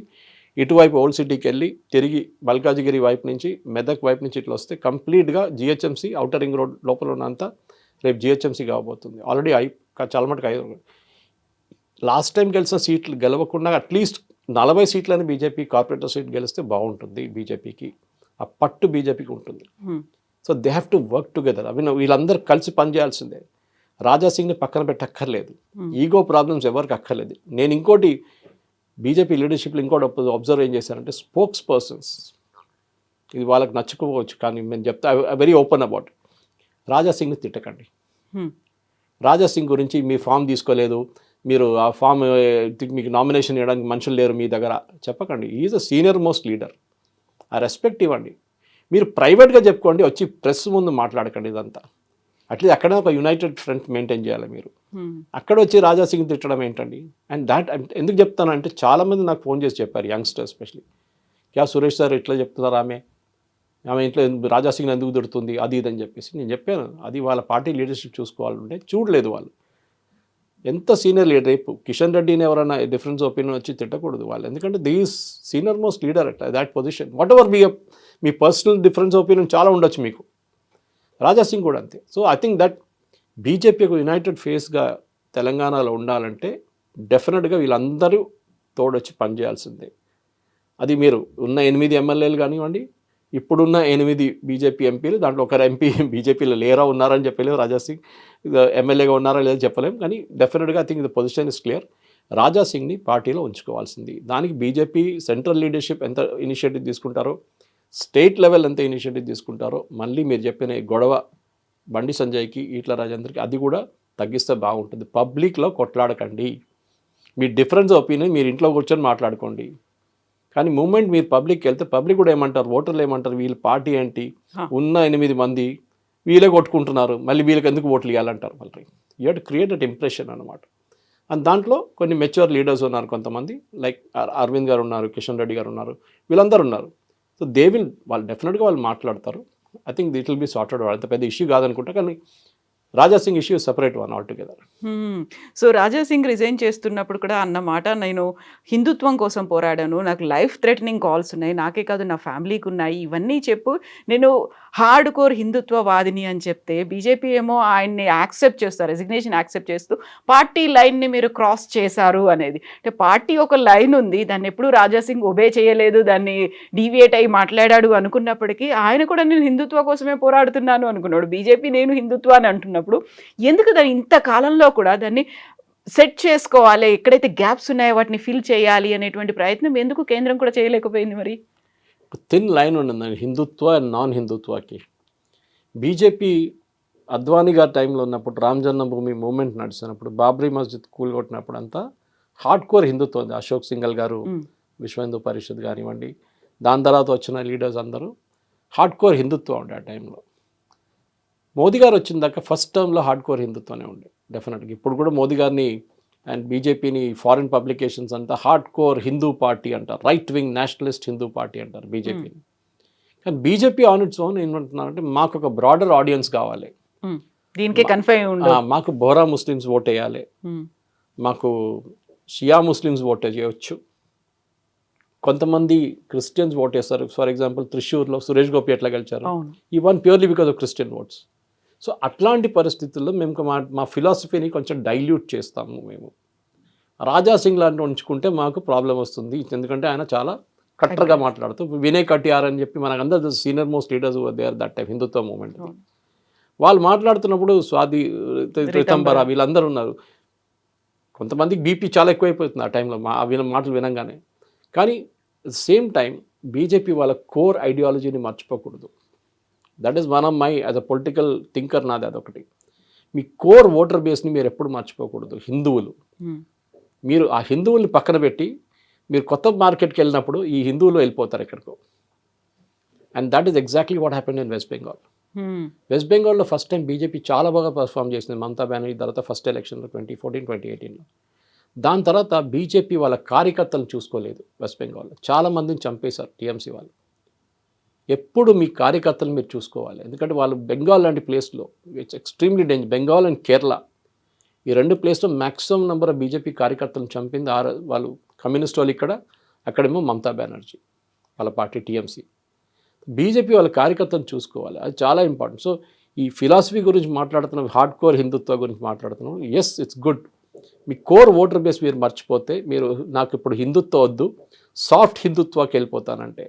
ఇటువైపు ఓల్డ్ సిటీకి వెళ్ళి తిరిగి మల్కాజిగిరి వైపు నుంచి, మెదక్ వైపు నుంచి ఇట్లా వస్తే కంప్లీట్గా జిహెచ్ఎంసీ అవుటర్ రింగ్ రోడ్ లోపల ఉన్నంత రేపు జిహెచ్ఎంసీ కాబోతుంది. ఆల్రెడీ చాలా మటుకు 5. లాస్ట్ టైం గెలిచిన సీట్లు గెలవకుండా అట్లీస్ట్ 40 సీట్లని బీజేపీ కార్పొరేటర్ సీట్ గెలిస్తే బాగుంటుంది బీజేపీకి. ఆ పట్టు బీజేపీకి ఉంటుంది. So they have to work together. వీళ్ళందరూ కలిసి పనిచేయాల్సిందే. రాజా సింగ్ని పక్కన పెట్టక్కర్లేదు, ఈగో ప్రాబ్లమ్స్ ఎవరికి అక్కర్లేదు. నేను ఇంకోటి బీజేపీ లీడర్షిప్లో ఇంకోటి అబ్జర్వ్ ఏం చేశారంటే, స్పోక్స్ పర్సన్స్, ఇది వాళ్ళకి నచ్చకపోవచ్చు కానీ నేను చెప్తా వెరీ ఓపెన్ అబౌట్, రాజా సింగ్ని తిట్టకండి. రాజా సింగ్ గురించి మీ ఫామ్ తీసుకోలేదు, మీరు ఆ ఫామ్ మీకు నామినేషన్ ఇవ్వడానికి మనుషులు లేరు మీ దగ్గర చెప్పకండి. Is a senior most leader, ఆ రెస్పెక్ట్ ఇవ్వండి. మీరు ప్రైవేట్గా చెప్పుకోండి, వచ్చి ప్రెస్ ముందు మాట్లాడకండి ఇదంతా. అట్లీస్ట్ అక్కడ ఒక యునైటెడ్ ఫ్రంట్ మెయింటైన్ చేయాలి మీరు. అక్కడ వచ్చి రాజా సింగ్ తిట్టడం ఏంటండి? అండ్ దాట్ ఎందుకు చెప్తానంటే చాలామంది నాకు ఫోన్ చేసి చెప్పారు, యంగ్స్టర్ ఎస్పెషలీ, క్యా సురేష్ సార్ ఇట్లా చెప్తున్నారు, ఆమె ఇంట్లో రాజా సింగ్ ఎందుకు తిడుతుంది అది ఇదని చెప్పేసి. నేను చెప్పాను, అది వాళ్ళ పార్టీ లీడర్షిప్ చూసుకోవాలంటే చూడలేదు వాళ్ళు. ఎంత సీనియర్ లీడర్, రేపు కిషన్ రెడ్డిని ఎవరైనా డిఫరెన్స్ ఒపీనియన్ వచ్చి తిట్టకూడదు వాళ్ళు, ఎందుకంటే these senior most leader at that position. What ever me personal difference opinion చాలా ఉండొచ్చు మీకు, రాజా సింగ్ కూడా అంతే. So I think that BJP ఒక యునైటెడ్ ఫేస్గా తెలంగాణలో ఉండాలంటే డెఫినెట్గా వీళ్ళందరూ తోడొచ్చి పనిచేయాల్సిందే. అది మీరు ఉన్న 8 ఎమ్మెల్యేలు కానివ్వండి, ఇప్పుడున్న 8 బీజేపీ ఎంపీలు, దాంట్లో ఒకరు ఎంపీ బీజేపీలో లేరా ఉన్నారని చెప్పలేము, రాజాసింగ్ ఎమ్మెల్యేగా ఉన్నారా లేదో చెప్పలేము. కానీ డెఫినెట్గా I think the position is clear. రాజాసింగ్ని పార్టీలో ఉంచుకోవాల్సింది. దానికి బీజేపీ సెంట్రల్ లీడర్షిప్ ఎంత ఇనిషియేటివ్ తీసుకుంటారో, స్టేట్ లెవెల్ ఎంత ఇనిషియేటివ్ తీసుకుంటారో, మళ్ళీ మీరు చెప్పిన ఈ గొడవ బండి సంజయ్కి, ఈట్ల రాజేందర్కి అది కూడా తగ్గిస్తే బాగుంటుంది. పబ్లిక్లో కొట్లాడకండి. మీ డిఫరెన్స్ ఒపీనియన్ మీరు ఇంట్లో కూర్చొని మాట్లాడుకోండి. కానీ మూమెంట్ మీరు పబ్లిక్కి వెళ్తే పబ్లిక్ కూడా ఏమంటారు, ఓటర్లు ఏమంటారు, వీళ్ళ పార్టీ ఏంటి, ఉన్న 8 మంది వీళ్ళే కొట్టుకుంటున్నారు, మళ్ళీ వీళ్ళకి ఎందుకు ఓట్లు ఇవ్వాలంటారు. మళ్ళీ you have to create that impression అనమాట. అండ్ దాంట్లో కొన్ని మెచ్యూర్ లీడర్స్ ఉన్నారు, కొంతమంది లైక్ అరవింద్ గారు ఉన్నారు, కిషన్ రెడ్డి గారు ఉన్నారు, వీళ్ళందరూ ఉన్నారు. సో దే విల్, వాళ్ళు డెఫినెట్గా వాళ్ళు మాట్లాడతారు. I think it will be sorted. అంత పెద్ద ఇష్యూ కాదనుకుంటా. కానీ Raja Singh issue separate one altogether. So Raja Singh resign చేస్తున్నప్పుడు కూడా అన్నమాట, నేను హిందుత్వం కోసం పోరాడాను, నాకు లైఫ్ థ్రెటనింగ్ కాల్స్ ఉన్నాయి, నాకే కాదు నా ఫ్యామిలీకి ఉన్నాయి, ఇవన్నీ చెప్పు, నేను హార్డ్ కోర్ హిందుత్వవాదిని అని చెప్తే బీజేపీ ఏమో ఆయన్ని యాక్సెప్ట్ చేస్తారు, రెసిగ్నేషన్ యాక్సెప్ట్ చేస్తూ పార్టీ లైన్ని మీరు క్రాస్ చేశారు అనేది. అంటే పార్టీ ఒక లైన్ ఉంది, దాన్ని ఎప్పుడు రాజాసింగ్ ఒబే చేయలేదు, దాన్ని డీవియేట్ అయ్యి మాట్లాడాడు అనుకున్నప్పటికీ ఆయన కూడా నేను హిందుత్వ కోసమే పోరాడుతున్నాను అనుకున్నాడు. బీజేపీ నేను హిందుత్వ అని అంటున్నప్పుడు ఎందుకు దాన్ని ఇంత కాలంలో కూడా దాన్ని సెట్ చేసుకోవాలి, ఎక్కడైతే గ్యాప్స్ ఉన్నాయో వాటిని ఫిల్ చేయాలి అనేటువంటి ప్రయత్నం ఎందుకు కేంద్రం కూడా చేయలేకపోయింది? మరి థిన్ లైన్ ఉండిందండి హిందుత్వ అండ్ నాన్ హిందుత్వకి. బీజేపీ అద్వానీ గారి టైంలో ఉన్నప్పుడు, రామ్ జన్మభూమి మూమెంట్ నడిచినప్పుడు, బాబ్రీ మస్జిద్ కూల్గొట్టినప్పుడు అంతా హార్డ్ కోర్ హిందుత్వం ఉంది. అశోక్ సింగల్ గారు, విశ్వ హిందూ పరిషత్ కానివ్వండి, దాని తర్వాత వచ్చిన లీడర్స్ అందరూ హార్డ్ కోర్ హిందుత్వం ఉండే ఆ టైంలో. మోదీ గారు వచ్చిన దాకా ఫస్ట్ టర్మ్లో హార్డ్ కోర్ హిందుత్వనే ఉండే డెఫినెట్గా. ఇప్పుడు కూడా మోదీ గారిని అండ్ బీజేపీని ఫారిన్ పబ్లికేషన్స్ అంతా హార్డ్ కోర్ హిందూ పార్టీ అంటారు, right wing Nationalist Hindu party అంటారు బీజేపీని. కానీ బీజేపీ ఆన్ ఇట్స్ ఓన్ ఏమంటున్నారంటే మాకు ఒక బ్రాడర్ ఆడియన్స్ కావాలి, దీనికి కన్ఫైన్ ఉండదు, మాకు బోరా ముస్లిమ్స్ ఓట్ వేయాలి, మాకు షియా ముస్లిమ్స్ ఓట్ చేయవచ్చు, కొంతమంది క్రిస్టియన్స్ ఓట్ వేస్తారు. ఫర్ ఎగ్జాంపుల్ త్రిశూర్లో సురేష్ గోపి ఎట్లా గెలిచారు, ఈ one purely because of Christian oats. So అట్లాంటి పరిస్థితుల్లో మేము మా ఫిలాసఫీని కొంచెం డైల్యూట్ చేస్తాము. మేము రాజాసింగ్ లాంటి ఉంచుకుంటే మాకు ప్రాబ్లం వస్తుంది, ఎందుకంటే ఆయన చాలా కట్టర్గా మాట్లాడుతూ, వినయ్ కటియార్ అని చెప్పి మనకందరూ senior most leaders they are that time Hindutva moment. వాళ్ళు మాట్లాడుతున్నప్పుడు స్వాతి రితంబరా వీళ్ళందరూ ఉన్నారు. కొంతమందికి బీపీ చాలా ఎక్కువైపోతుంది ఆ టైంలో మాటలు వినంగానే. కానీ సేమ్ టైం బీజేపీ వాళ్ళ కోర్ ఐడియాలజీని మర్చిపోకూడదు. That is one of my as a political thinker నాది అదొకటి. మీ కోర్ ఓటర్ బేస్ని మీరు ఎప్పుడు మర్చిపోకూడదు. హిందువులు, మీరు ఆ హిందువుల్ని పక్కన పెట్టి మీరు కొత్త మార్కెట్కి వెళ్ళినప్పుడు ఈ హిందువులు వెళ్ళిపోతారు ఎక్కడికో. And that is exactly what happened in west Bengal. West బెంగాల్లో ఫస్ట్ టైం బీజేపీ చాలా బాగా పర్ఫామ్ చేసింది మమతా బెనర్జీ తర్వాత ఫస్ట్ ఎలక్షన్లో 2014, 2018లో. దాని తర్వాత బీజేపీ వాళ్ళ కార్యకర్తలను చూసుకోలేదు. వెస్ట్ బెంగాల్లో చాలామందిని చంపేశారు టీఎంసీ వాళ్ళు. ఎప్పుడు మీ కార్యకర్తలు మీరు చూసుకోవాలి, ఎందుకంటే వాళ్ళు బెంగాల్ లాంటి ప్లేస్లో it's extremely danger. Bengal and Kerala ఈ రెండు ప్లేస్లో మ్యాక్సిమం నెంబర్ ఆఫ్ బీజేపీ కార్యకర్తలను చంపింది వాళ్ళు కమ్యూనిస్ట్ వాళ్ళు ఇక్కడ, అక్కడేమో మమతా బెనర్జీ వాళ్ళ పార్టీ టీఎంసీ. బీజేపీ వాళ్ళ కార్యకర్తలను చూసుకోవాలి, అది చాలా ఇంపార్టెంట్. సో ఈ ఫిలాసఫీ గురించి మాట్లాడుతున్నాం, హార్డ్ కోర్ హిందుత్వ గురించి మాట్లాడుతున్నాం. Yes, it's good. మీ కోర్ ఓటర్ బేస్ మీరు మర్చిపోతే, మీరు నాకు ఇప్పుడు హిందుత్వ వద్దు సాఫ్ట్ హిందుత్వకి వెళ్ళిపోతానంటే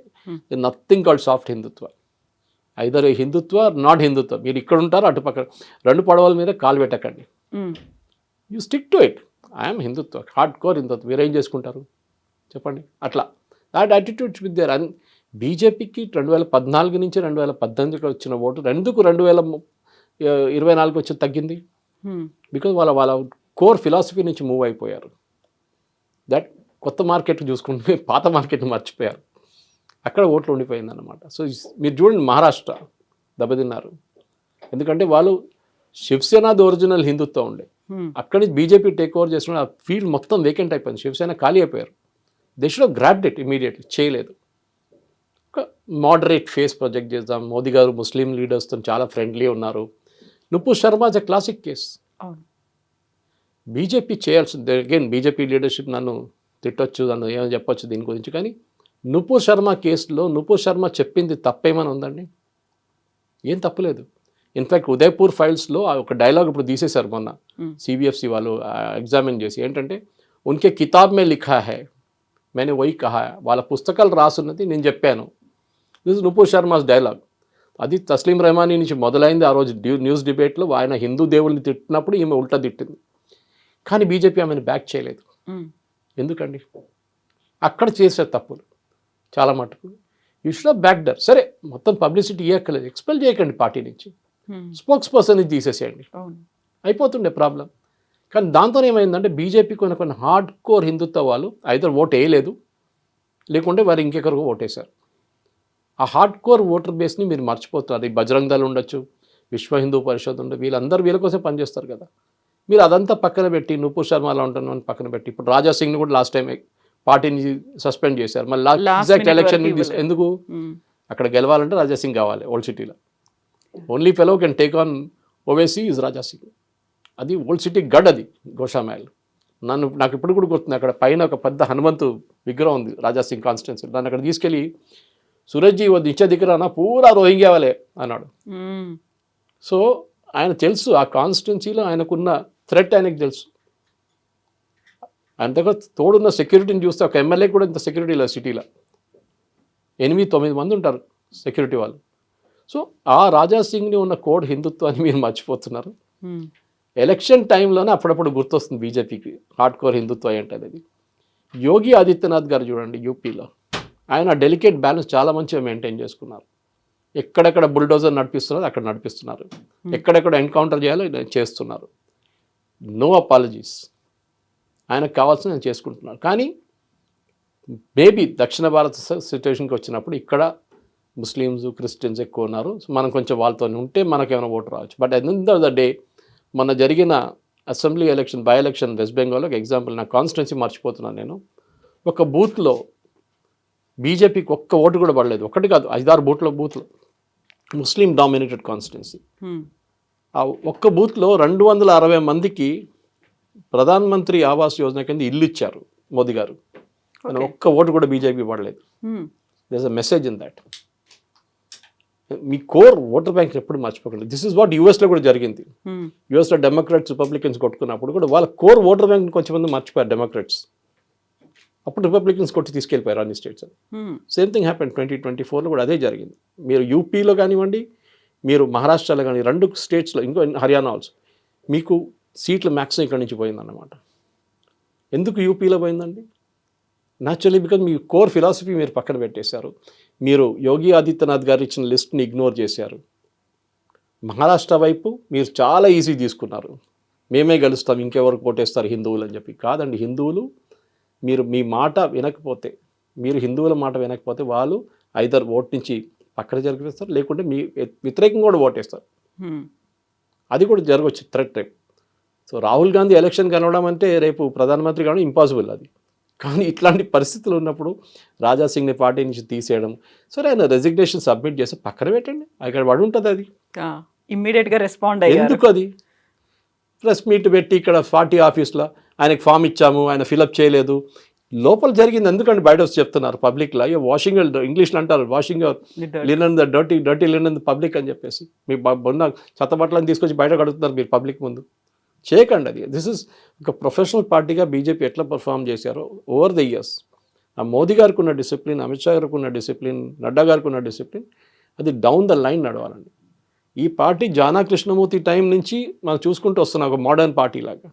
nothing called soft Hindutva. Either Hindutva not Hindutva. మీరు ఇక్కడ ఉంటారు, అటుపక్క రెండు పడవల మీద కాలు పెట్టకండి. You stick to it. I'm Hindutva, hardcore Hindutva. మీరు ఏం చేసుకుంటారు చెప్పండి? అట్లా that attitudes with there. And బీజేపీకి 2014 నుంచి 2018 వచ్చిన ఓటు ఎందుకు 2024 వచ్చి తగ్గింది? బికాజ్ వాళ్ళ కోర్ ఫిలాసఫీ నుంచి మూవ్ అయిపోయారు. దట్ కొత్త మార్కెట్ చూసుకుంటే పాత మార్కెట్ని మర్చిపోయారు, అక్కడ ఓట్లు ఉండిపోయిందన్నమాట. సో మీరు చూడండి, మహారాష్ట్ర దెబ్బతిన్నారు, ఎందుకంటే వాళ్ళు శివసేనది ఒరిజినల్ హిందుత్వం ఉండే, అక్కడి నుంచి బీజేపీ టేక్ ఓవర్ చేస్తున్న ఆ ఫీల్డ్ మొత్తం వేకెంట్ అయిపోయింది, శివసేన ఖాళీ అయిపోయారు. They should have grabbed it immediately, చేయలేదు. ఒక మోడరేట్ ఫేస్ ప్రొజెక్ట్ చేద్దాం. మోదీ గారు ముస్లిం లీడర్స్తో చాలా ఫ్రెండ్లీ ఉన్నారు. Nupur Sharma is a classic case. BJP చేయాల్సింది, అగైన్ బీజేపీ లీడర్షిప్ నన్ను తిట్టొచ్చు, నన్ను ఏమైనా చెప్పొచ్చు దీని గురించి, కానీ నుపూర్ శర్మ కేసులో నుపూర్ శర్మ చెప్పింది తప్పేమని ఉందండి? ఏం తప్పులేదు. ఇన్ఫ్యాక్ట్ ఉదయపూర్ ఫైల్స్లో ఒక డైలాగ్ ఇప్పుడు తీసేశారు మొన్న సిబిఎఫ్సి వాళ్ళు ఎగ్జామిన్ చేసి ఏంటంటే ఉన్కే కితాబ్ మే లిఖా హై मैंने वही कहा వాళ్ళ పుస్తకాలు రాసున్నది నేను చెప్పాను. This Nupur Sharma's dialogue. అది తస్లీం రెహమానీ నుంచి మొదలైంది ఆ రోజు న్యూస్ డిబేట్లో. ఆయన హిందూ దేవుల్ని తిట్టినప్పుడు ఈమె ఉల్టా తిట్టింది. కానీ బీజేపీ ఆమెను బ్యాక్ చేయలేదు. ఎందుకండి? అక్కడ చేసే తప్పులు చాలా మటుకు you should have back there. సరే మొత్తం పబ్లిసిటీ ఇవ్వక్కలేదు, ఎక్స్పెల్ చేయకండి పార్టీ నుంచి, స్పోక్స్ పర్సన్ తీసేసేయండి, అయిపోతుండే ప్రాబ్లం. కానీ దాంతో ఏమైందంటే బీజేపీ కొన్ని హార్డ్ కోర్ హిందుత్వ వాళ్ళు ఐదర్ ఓట్ వేయలేదు, లేకుంటే వారు ఇంకెక్కడికో ఓటేశారు. ఆ హార్డ్ కోర్ ఓటర్ బేస్ని మీరు మర్చిపోతున్నారు. ఈ బజరంగ్ దళ్ ఉండొచ్చు, విశ్వ హిందూ పరిషత్ ఉండదు, వీళ్ళందరూ వీళ్ళ కోసం పనిచేస్తారు కదా. మీరు అదంతా పక్కన పెట్టి నూపూర్ శర్మ అలా ఉంటాను పక్కన పెట్టి ఇప్పుడు రాజా సింగ్ని కూడా లాస్ట్ టైం పార్టీని సస్పెండ్ చేశారు. మళ్ళీ ఎగ్జాక్ట్ ఎలక్షన్ ఎందుకు? అక్కడ గెలవాలంటే రాజా సింగ్ కావాలి ఓల్డ్ సిటీలో. Only fellow can take on Owaisi is Raja Singh. అది ఓల్డ్ సిటీ గడ్, అది గోషామహల్. నాకు ఇప్పుడు కూడా గుర్తుంది, అక్కడ పైన ఒక పెద్ద హనుమంతు విగ్రహం ఉంది రాజా సింగ్ కాన్స్టిట్యున్సీ. దాన్ని అక్కడ తీసుకెళ్ళి సూరజ్జీ वो नीचे दिख रहा ना पूरा రోహింగ్యా వాళ్ళే అన్నాడు. సో ఆయన తెలుసు ఆ కాన్స్టిట్యున్సీలో ఆయనకున్న థ్రెట్ ఆయనకు తెలుసు. ఆయన దగ్గర తోడున్న సెక్యూరిటీని చూస్తే ఒక ఎమ్మెల్యే కూడా ఇంత సెక్యూరిటీ లేదు సిటీలో. 8-9 మంది ఉంటారు సెక్యూరిటీ వాళ్ళు. సో ఆ రాజా సింగ్ని ఉన్న కోడ్ హిందుత్వాన్ని మీరు మర్చిపోతున్నారు. ఎలక్షన్ టైంలోనే అప్పుడప్పుడు గుర్తొస్తుంది బీజేపీకి హార్డ్ కోర్ హిందుత్వ ఏంటనేది. యోగి ఆదిత్యనాథ్ గారు చూడండి యూపీలో, ఆయన డెలికేట్ బ్యాలెన్స్ చాలా మంచిగా మెయింటైన్ చేసుకున్నారు. ఎక్కడెక్కడ బుల్డోజర్ నడిపిస్తున్నారు అక్కడ నడిపిస్తున్నారు, ఎక్కడెక్కడ ఎన్కౌంటర్ చేయాలో చేస్తున్నారు. నో అపాలజీస్, ఆయనకు కావాల్సిన ఆయన చేసుకుంటున్నారు. కానీ మేబీ దక్షిణ భారత సిచ్యువేషన్కి వచ్చినప్పుడు ఇక్కడ ముస్లిమ్స్ క్రిస్టియన్స్ ఎక్కువ ఉన్నారు. మనం కొంచెం వాళ్ళతో ఉంటే మనకేమైనా ఓటు రావచ్చు. But at the end of the day మొన్న జరిగిన assembly election, by election west బెంగాల్లో ఒక ఎగ్జాంపుల్, నా కాన్స్టిట్యున్సీ మర్చిపోతున్నాను నేను. ఒక బూత్లో బీజేపీకి ఒక్క ఓటు కూడా పడలేదు. ఒకటి కాదు 5-6 బూత్లో ముస్లిం డామినేటెడ్ కాన్స్టిట్యున్సీ. ఆ ఒక్క బూత్లో 260 మందికి ప్రధాన మంత్రి ఆవాస్ యోజన కింద ఇల్లు ఇచ్చారు మోదీ గారు. ఒక్క ఓటు కూడా బీజేపీ పడలేదు. There is a message in that. మీ కోర్ ఓటర్ బ్యాంక్ ఎప్పుడు మర్చిపోకండి. దిస్ ఇస్ వాట్ యూఎస్లో కూడా జరిగింది. యూఎస్లో డెమోక్రాట్స్ రిపబ్లికన్స్ కొట్టుకున్నప్పుడు కూడా వాళ్ళ కోర్ ఓటర్ బ్యాంక్ కొంచెం మంది మర్చిపోయారు డెమోక్రాట్స్. అప్పుడు రిపబ్లికన్స్ కొట్టి తీసుకెళ్ళిపోయారు అన్ని స్టేట్స్. సేమ్ థింగ్ హ్యాపెన్ 2024లో కూడా అదే జరిగింది. మీరు యూపీలో కానివ్వండి, మీరు మహారాష్ట్రలో కానీ 2 స్టేట్స్లో, ఇంకో హర్యానా ఆల్సో, మీకు సీట్లు మ్యాక్సిమం ఇక్కడి నుంచి పోయిందన్నమాట. ఎందుకు యూపీలో పోయిందండి? Naturally because me core philosophy మీరు పక్కన పెట్టేశారు. మీరు యోగి ఆదిత్యనాథ్ గారు ఇచ్చిన లిస్ట్ని ఇగ్నోర్ చేశారు. మహారాష్ట్ర వైపు మీరు చాలా ఈజీ తీసుకున్నారు, మేమే గెలుస్తాం ఇంకెవరు కోటేస్తారు హిందువులు అని చెప్పి. కాదండి, హిందువులు మీరు మీ మాట వినకపోతే, మీరు హిందువుల మాట వినకపోతే వాళ్ళు ఐదర్ ఓట్ నుంచి పక్కన జరిపిస్తారు, లేకుంటే మీ వ్యతిరేకంగా కూడా ఓటేస్తారు. అది కూడా జరగవచ్చు థ్రెట్ రేపు. సో రాహుల్ గాంధీ ఎలక్షన్ కలవడం అంటే రేపు ప్రధానమంత్రి కావడం ఇంపాసిబుల్ అది. కానీ ఇట్లాంటి పరిస్థితులు ఉన్నప్పుడు రాజా సింగ్ని పార్టీ నుంచి తీసేయడం, సరే ఆయన రెసిగ్నేషన్ సబ్మిట్ చేసి పక్కన పెట్టండి, అక్కడ పడి ఉంటుంది. అది ఇమ్మీడియట్గా రెస్పాండ్ అయ్యారు. ఎందుకు అది ప్రెస్ మీట్ పెట్టి ఇక్కడ పార్టీ ఆఫీస్లో ఆయనకు ఫామ్ ఇచ్చాము, ఆయన ఫిలప్ చేయలేదు, లోపల జరిగింది ఎందుకంటే బయట వచ్చి చెప్తున్నారు పబ్లిక్లో. అయ్యో వాషింగ్, ఇంగ్లీష్లో అంటారు washing లినన్ the dirty లినన్ the public అని చెప్పేసి, మీ మొన్న చెత్త బట్టలను తీసుకొచ్చి బయట కడుగుతున్నారు మీరు పబ్లిక్ ముందు. చేయకండి అది. దిస్ ఇస్ ఒక ప్రొఫెషనల్ పార్టీగా బీజేపీ ఎట్లా పర్ఫామ్ చేశారో ఓవర్ ద ఇయర్స్. ఆ మోదీ గారికి ఉన్న డిసిప్లిన్, అమిత్ షా గారికి ఉన్న డిసిప్లిన్, నడ్డా గారికి ఉన్న డిసిప్లిన్, అది డౌన్ ద లైన్ నడవాలండి. ఈ పార్టీ జానా కృష్ణమూర్తి టైం నుంచి మనం చూసుకుంటూ వస్తున్నాం ఒక మోడర్న్ పార్టీ లాగా.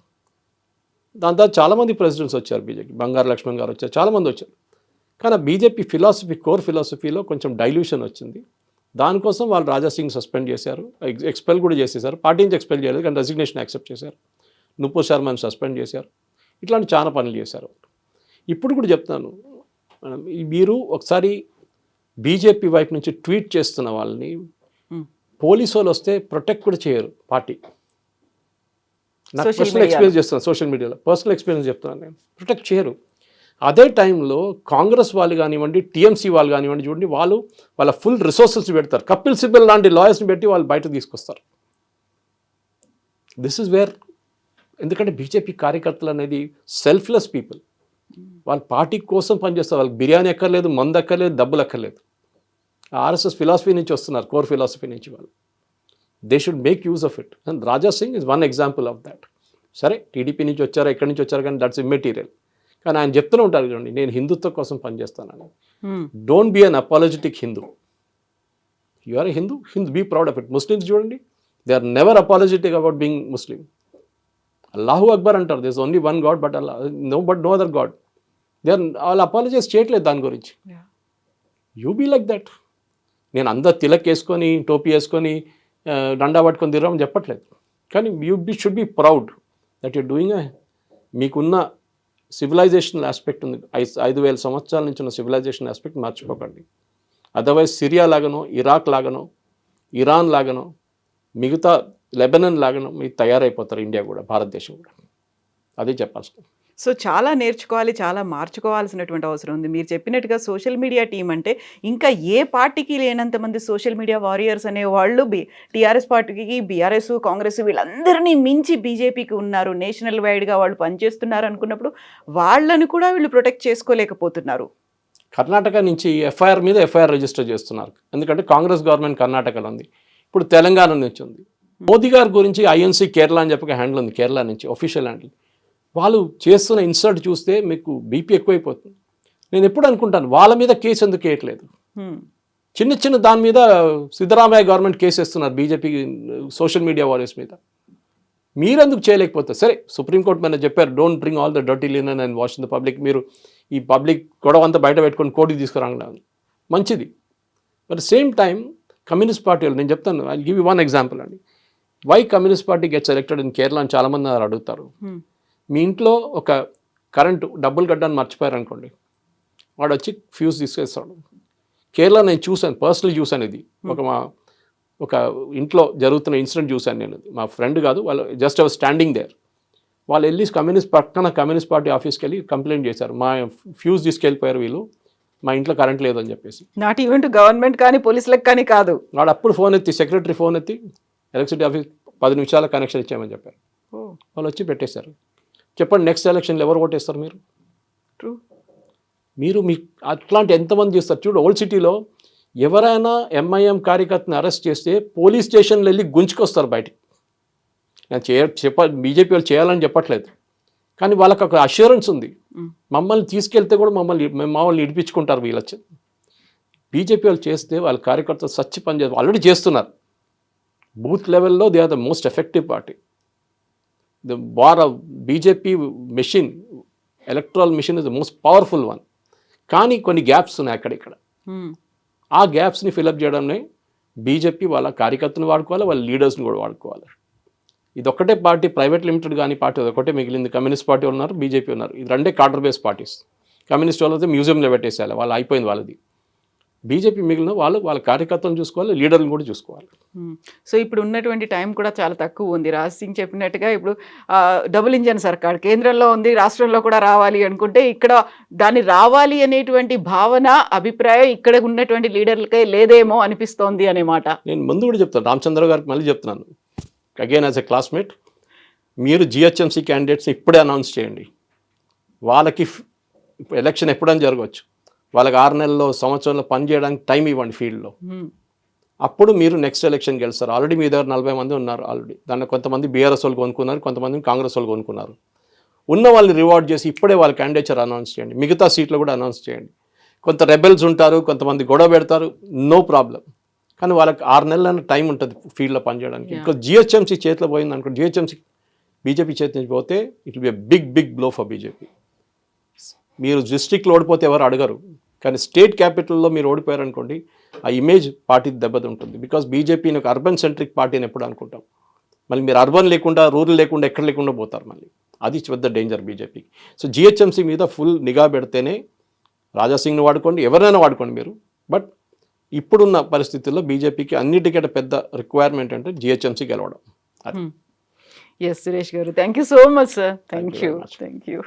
దాని తర్వాత చాలామంది ప్రెసిడెంట్స్ వచ్చారు బీజేపీ, బంగారు లక్ష్మణ్ గారు వచ్చారు, చాలామంది వచ్చారు. కానీ బీజేపీ ఫిలాసఫీ, కోర్ ఫిలాసఫీలో కొంచెం డైల్యూషన్ వచ్చింది. దానికోసం వాళ్ళు రాజా సింగ్ సస్పెండ్ చేశారు, ఎక్స్పెల్ కూడా చేసేసారు. పార్టీ నుంచి ఎక్స్పెల్ చేయలేదు కానీ రెసిగ్నేషన్ యాక్సెప్ట్ చేశారు. నూపూర్ శర్మని సస్పెండ్ చేశారు. ఇట్లాంటి చాలా పనులు చేశారు. ఇప్పుడు కూడా చెప్తాను, మీరు ఒకసారి బీజేపీ వైపు నుంచి ట్వీట్ చేస్తున్న వాళ్ళని పోలీసు వాళ్ళు వస్తే ప్రొటెక్ట్ కూడా చేయరు పార్టీ. నాకు పర్సనల్ ఎక్స్పీరియన్స్ చేస్తున్నాను, సోషల్ మీడియాలో పర్సనల్ ఎక్స్పీరియన్స్ చెప్తున్నాను నేను, ప్రొటెక్ట్ చేయరు. అదే టైంలో కాంగ్రెస్ వాళ్ళు కానివ్వండి, టీఎంసీ వాళ్ళు కానివ్వండి, చూడండి వాళ్ళు వాళ్ళ ఫుల్ రిసోర్సెస్ పెడతారు. కపిల్ సిబల్ లాంటి లాయర్స్ని పెట్టి వాళ్ళు బయట తీసుకొస్తారు. దిస్ ఇస్ వేర్, ఎందుకంటే బీజేపీ కార్యకర్తలు అనేది సెల్ఫ్లెస్ పీపుల్. వాళ్ళ పార్టీ కోసం పనిచేస్తారు. వాళ్ళకి బిర్యానీ ఎక్కర్లేదు, మందు ఎక్కర్లేదు, డబ్బులు ఎక్కర్లేదు. ఆర్ఎస్ఎస్ ఫిలాసఫీ నుంచి వస్తున్నారు, కోర్ ఫిలాసఫీ నుంచి వాళ్ళు. They should make use of it. And Raja Singh is one example of that. సరే టీడీపీ నుంచి వచ్చారో ఎక్కడి నుంచి వచ్చారో కానీ దట్స్ ఇమ్మెటీరియల్. కానీ ఆయన చెప్తూనే ఉంటారు చూడండి, నేను హిందుత్వం కోసం పనిచేస్తానని. Don't be unapologetic Hindu. You are a Hindu, be proud of it. Muslims చూడండి, they are never apologetic about being Muslim. అల్లాహు అక్బర్ అంటారు, this only one god but no other god. They are వాళ్ళు అపాలజైజ్ చేయట్లేదు దాని గురించి. You be like that. నేను అందరు తిలక్ వేసుకొని టోపీ వేసుకొని డండా పట్టుకొని తిరగమని చెప్పట్లేదు. కానీ should be proud that you're doing. మీకున్న సివిలైజేషనల్ ఆస్పెక్ట్ ఉంది, 5,000 సంవత్సరాల నుంచి ఉన్న సివిలైజేషన్ ఆస్పెక్ట్ మర్చిపోకండి. అదర్వైజ్ సిరియా లాగానో, ఇరాక్ లాగానో, ఇరాన్ లాగానో, మిగతా లెబనన్ లాగానో మీరు తయారైపోతారు. ఇండియా కూడా, భారతదేశం కూడా. అదే చెప్పాల్సింది. సో చాలా నేర్చుకోవాలి, చాలా మార్చుకోవాల్సినటువంటి అవసరం ఉంది. మీరు చెప్పినట్టుగా సోషల్ మీడియా టీం అంటే ఇంకా ఏ పార్టీకి లేనంత మంది సోషల్ మీడియా వారియర్స్ అనేవాళ్ళు టీఆర్ఎస్ పార్టీకి, బీఆర్ఎస్, కాంగ్రెస్ వీళ్ళందరినీ మించి బీజేపీకి ఉన్నారు. నేషనల్ వైడ్గా వాళ్ళు పనిచేస్తున్నారు అనుకున్నప్పుడు వాళ్ళని కూడా వీళ్ళు ప్రొటెక్ట్ చేసుకోలేకపోతున్నారు. కర్ణాటక నుంచి ఎఫ్ఐఆర్ మీద ఎఫ్ఐఆర్ రిజిస్టర్ చేస్తున్నారు. ఎందుకంటే కాంగ్రెస్ గవర్నమెంట్ కర్ణాటకలో ఉంది, ఇప్పుడు తెలంగాణ నుంచి ఉంది. మోదీ గారి గురించి ఐఎన్సీ కేరళ అని చెప్పి హ్యాండిల్ ఉంది, కేరళ నుంచి ఆఫీషియల్ హ్యాండిల్. వాళ్ళు చేస్తున్న ఇన్సల్ట్ చూస్తే మీకు బీపీ ఎక్కువైపోతుంది. నేను ఎప్పుడు అనుకుంటాను, వాళ్ళ మీద కేసు ఎందుకు వేయట్లేదు? చిన్న చిన్న దాని మీద సిద్ధరామయ్య గవర్నమెంట్ కేసు వేస్తున్నారు బీజేపీ సోషల్ మీడియా వారియర్స్ మీద. మీరెందుకు చేయలేకపోతే? సరే, సుప్రీంకోర్టు మీద చెప్పారు, don't bring all the dirty linen and wash the public. మీరు ఈ పబ్లిక్ గొడవ అంతా బయట పెట్టుకొని కోర్టుకి తీసుకురాండి, మంచిది. But same time communist party వాళ్ళు, నేను చెప్తాను, I give you one example అండి. Why communist party gets elected in Kerala అని చాలామంది అడుగుతారు. మీ ఇంట్లో ఒక కరెంటు డబ్బులు కట్టడానికి మర్చిపోయారు అనుకోండి, వాడు వచ్చి ఫ్యూజ్ తీసుకేస్తాడు. కేరళ నేను చూశాను, పర్సనల్ చూశాను. ఇది ఒక ఇంట్లో జరుగుతున్న ఇన్సిడెంట్ చూశాను నేను. మా ఫ్రెండ్ కాదు, వాళ్ళు జస్ట్ అవర్ స్టాండింగ్ దేర్. వాళ్ళు వెళ్ళి కమ్యూనిస్ట్ పార్టీ ఆఫీస్కి వెళ్ళి కంప్లైంట్ చేశారు, మా ఫ్యూజ్ తీసుకెళ్ళిపోయారు వీళ్ళు, మా ఇంట్లో కరెంట్ లేదని చెప్పేసి. నాట్ ఈవెన్ టు గవర్నమెంట్ కానీ పోలీసులకు కానీ కాదు. వాడు అప్పుడు ఫోన్ ఎత్తి, సెక్రటరీ ఫోన్ ఎత్తి, ఎలక్ట్రిసిటీ ఆఫీస్ 10 నిమిషాల కనెక్షన్ ఇచ్చామని చెప్పారు. వాళ్ళు వచ్చి పెట్టేశారు. చెప్పండి, నెక్స్ట్ ఎలక్షన్లో ఎవరు ఓటేస్తారు? మీరు మీ అట్లాంటి ఎంతమంది చేస్తారు? చూడు, ఓల్డ్ సిటీలో ఎవరైనా ఎంఐఎం కార్యకర్తని అరెస్ట్ చేస్తే పోలీస్ స్టేషన్లో వెళ్ళి గుంజుకొస్తారు బయటికి. నేను బీజేపీ వాళ్ళు చేయాలని చెప్పట్లేదు, కానీ వాళ్ళకి ఒక అష్యూరెన్స్ ఉంది, మమ్మల్ని తీసుకెళ్తే కూడా మమ్మల్ని ఇడిపించుకుంటారు వీళ్ళొచ్చి. బీజేపీ వాళ్ళు చేస్తే వాళ్ళ కార్యకర్తలు సచ్చి పని చేస్తారు, ఆల్రెడీ చేస్తున్నారు. బూత్ లెవెల్లో they are the most effective party. The war of BJP machine, electoral machine is the most powerful one. కానీ కొన్ని గ్యాప్స్ ఉన్నాయి అక్కడిక్కడ. ఆ గ్యాప్స్ని ఫిలప్ చేయడంలో బీజేపీ వాళ్ళ కార్యకర్తను వాడుకోవాలి, వాళ్ళ లీడర్స్ని కూడా వాడుకోవాలి. ఇది ఒక్కటే పార్టీ, ప్రైవేట్ లిమిటెడ్ కానీ పార్టీ అదొకటే మిగిలింది. కమ్యూనిస్ట్ పార్టీ ఉన్నారు, బీజేపీ ఉన్నారు. ఇది రెండే కార్డర్ బేస్ పార్టీస్. కమ్యూనిస్ట్ వాళ్ళైతే మ్యూజియంలో పెట్టేసేయాలి, వాళ్ళు అయిపోయింది వాళ్ళది. బీజేపీ మిగిలిన వాళ్ళ కార్యకర్తలను చూసుకోవాలి, లీడర్లను కూడా చూసుకోవాలి. సో ఇప్పుడు ఉన్నటువంటి టైం కూడా చాలా తక్కువ ఉంది. రాజ్ సింగ్ చెప్పినట్టుగా ఇప్పుడు డబుల్ ఇంజన్ సర్కార్ కేంద్రంలో ఉంది, రాష్ట్రంలో కూడా రావాలి అనుకుంటే ఇక్కడ దాన్ని రావాలి అనేటువంటి భావన, అభిప్రాయం ఇక్కడ ఉన్నటువంటి లీడర్లకే లేదేమో అనిపిస్తోంది అనే మాట. నేను ముందు కూడా చెప్తాను, రామచంద్ర గారికి మళ్ళీ చెప్తున్నాను, అగైన్ యాజ్ ఎ క్లాస్మేట్, మీరు జిహెచ్ఎంసీ క్యాండిడేట్స్ని ఇప్పుడే అనౌన్స్ చేయండి. వాళ్ళకి ఎలక్షన్ ఎప్పుడైనా జరగవచ్చు, వాళ్ళకి 6 నెలల్లో సంవత్సరంలో పని చేయడానికి టైం ఇవ్వండి ఫీల్డ్లో. అప్పుడు మీరు నెక్స్ట్ ఎలక్షన్ గెలుస్తారు. ఆల్రెడీ మీ దగ్గర 40 మంది ఉన్నారు ఆల్రెడీ. దాన్ని కొంతమంది బీఆర్ఎస్ వాళ్ళు కొనుక్కున్నారు, కొంతమంది కాంగ్రెస్ వాళ్ళు కొనుక్కున్నారు. ఉన్న వాళ్ళని రివార్డ్ చేసి ఇప్పుడే వాళ్ళ క్యాండిడేచర్ అనౌన్స్ చేయండి, మిగతా సీట్లు కూడా అనౌన్స్ చేయండి. కొంత రెబెల్స్ ఉంటారు, కొంతమంది గొడవ పెడతారు, నో ప్రాబ్లం. కానీ వాళ్ళకి 6 నెలలైనా టైం ఉంటుంది ఫీల్డ్లో పనిచేయడానికి. ఇంకా జిహెచ్ఎంసీ చేతిలో పోయింది అనుకో, జిహెచ్ఎంసీ బీజేపీ చేతి నుంచి పోతే it will be a big blow for BJP. మీరు డిస్ట్రిక్ట్లో ఓడిపోతే ఎవరు అడగరు, కానీ స్టేట్ క్యాపిటల్లో మీరు ఓడిపోయారనుకోండి, ఆ ఇమేజ్ పార్టీ దెబ్బతింటుంది. బికాస్ బీజేపీని ఒక అర్బన్ సెంట్రిక్ పార్టీని ఎప్పుడు అనుకుంటాం, మళ్ళీ మీరు అర్బన్ లేకుండా, రూరల్ లేకుండా, ఎక్కడ లేకుండా పోతారు మళ్ళీ. అది పెద్ద డేంజర్ బీజేపీకి. సో జిహెచ్ఎంసీ మీద ఫుల్ నిఘా పెడితేనే, రాజా సింగ్ని వాడుకోండి, ఎవరైనా వాడుకోండి మీరు. బట్ ఇప్పుడున్న పరిస్థితుల్లో బీజేపీకి అన్నిటికంటే పెద్ద రిక్వైర్మెంట్ అంటే జిహెచ్ఎంసీ గెలవడం. ఎస్ సురేష్ గారు, thank you so much sir. Thank you.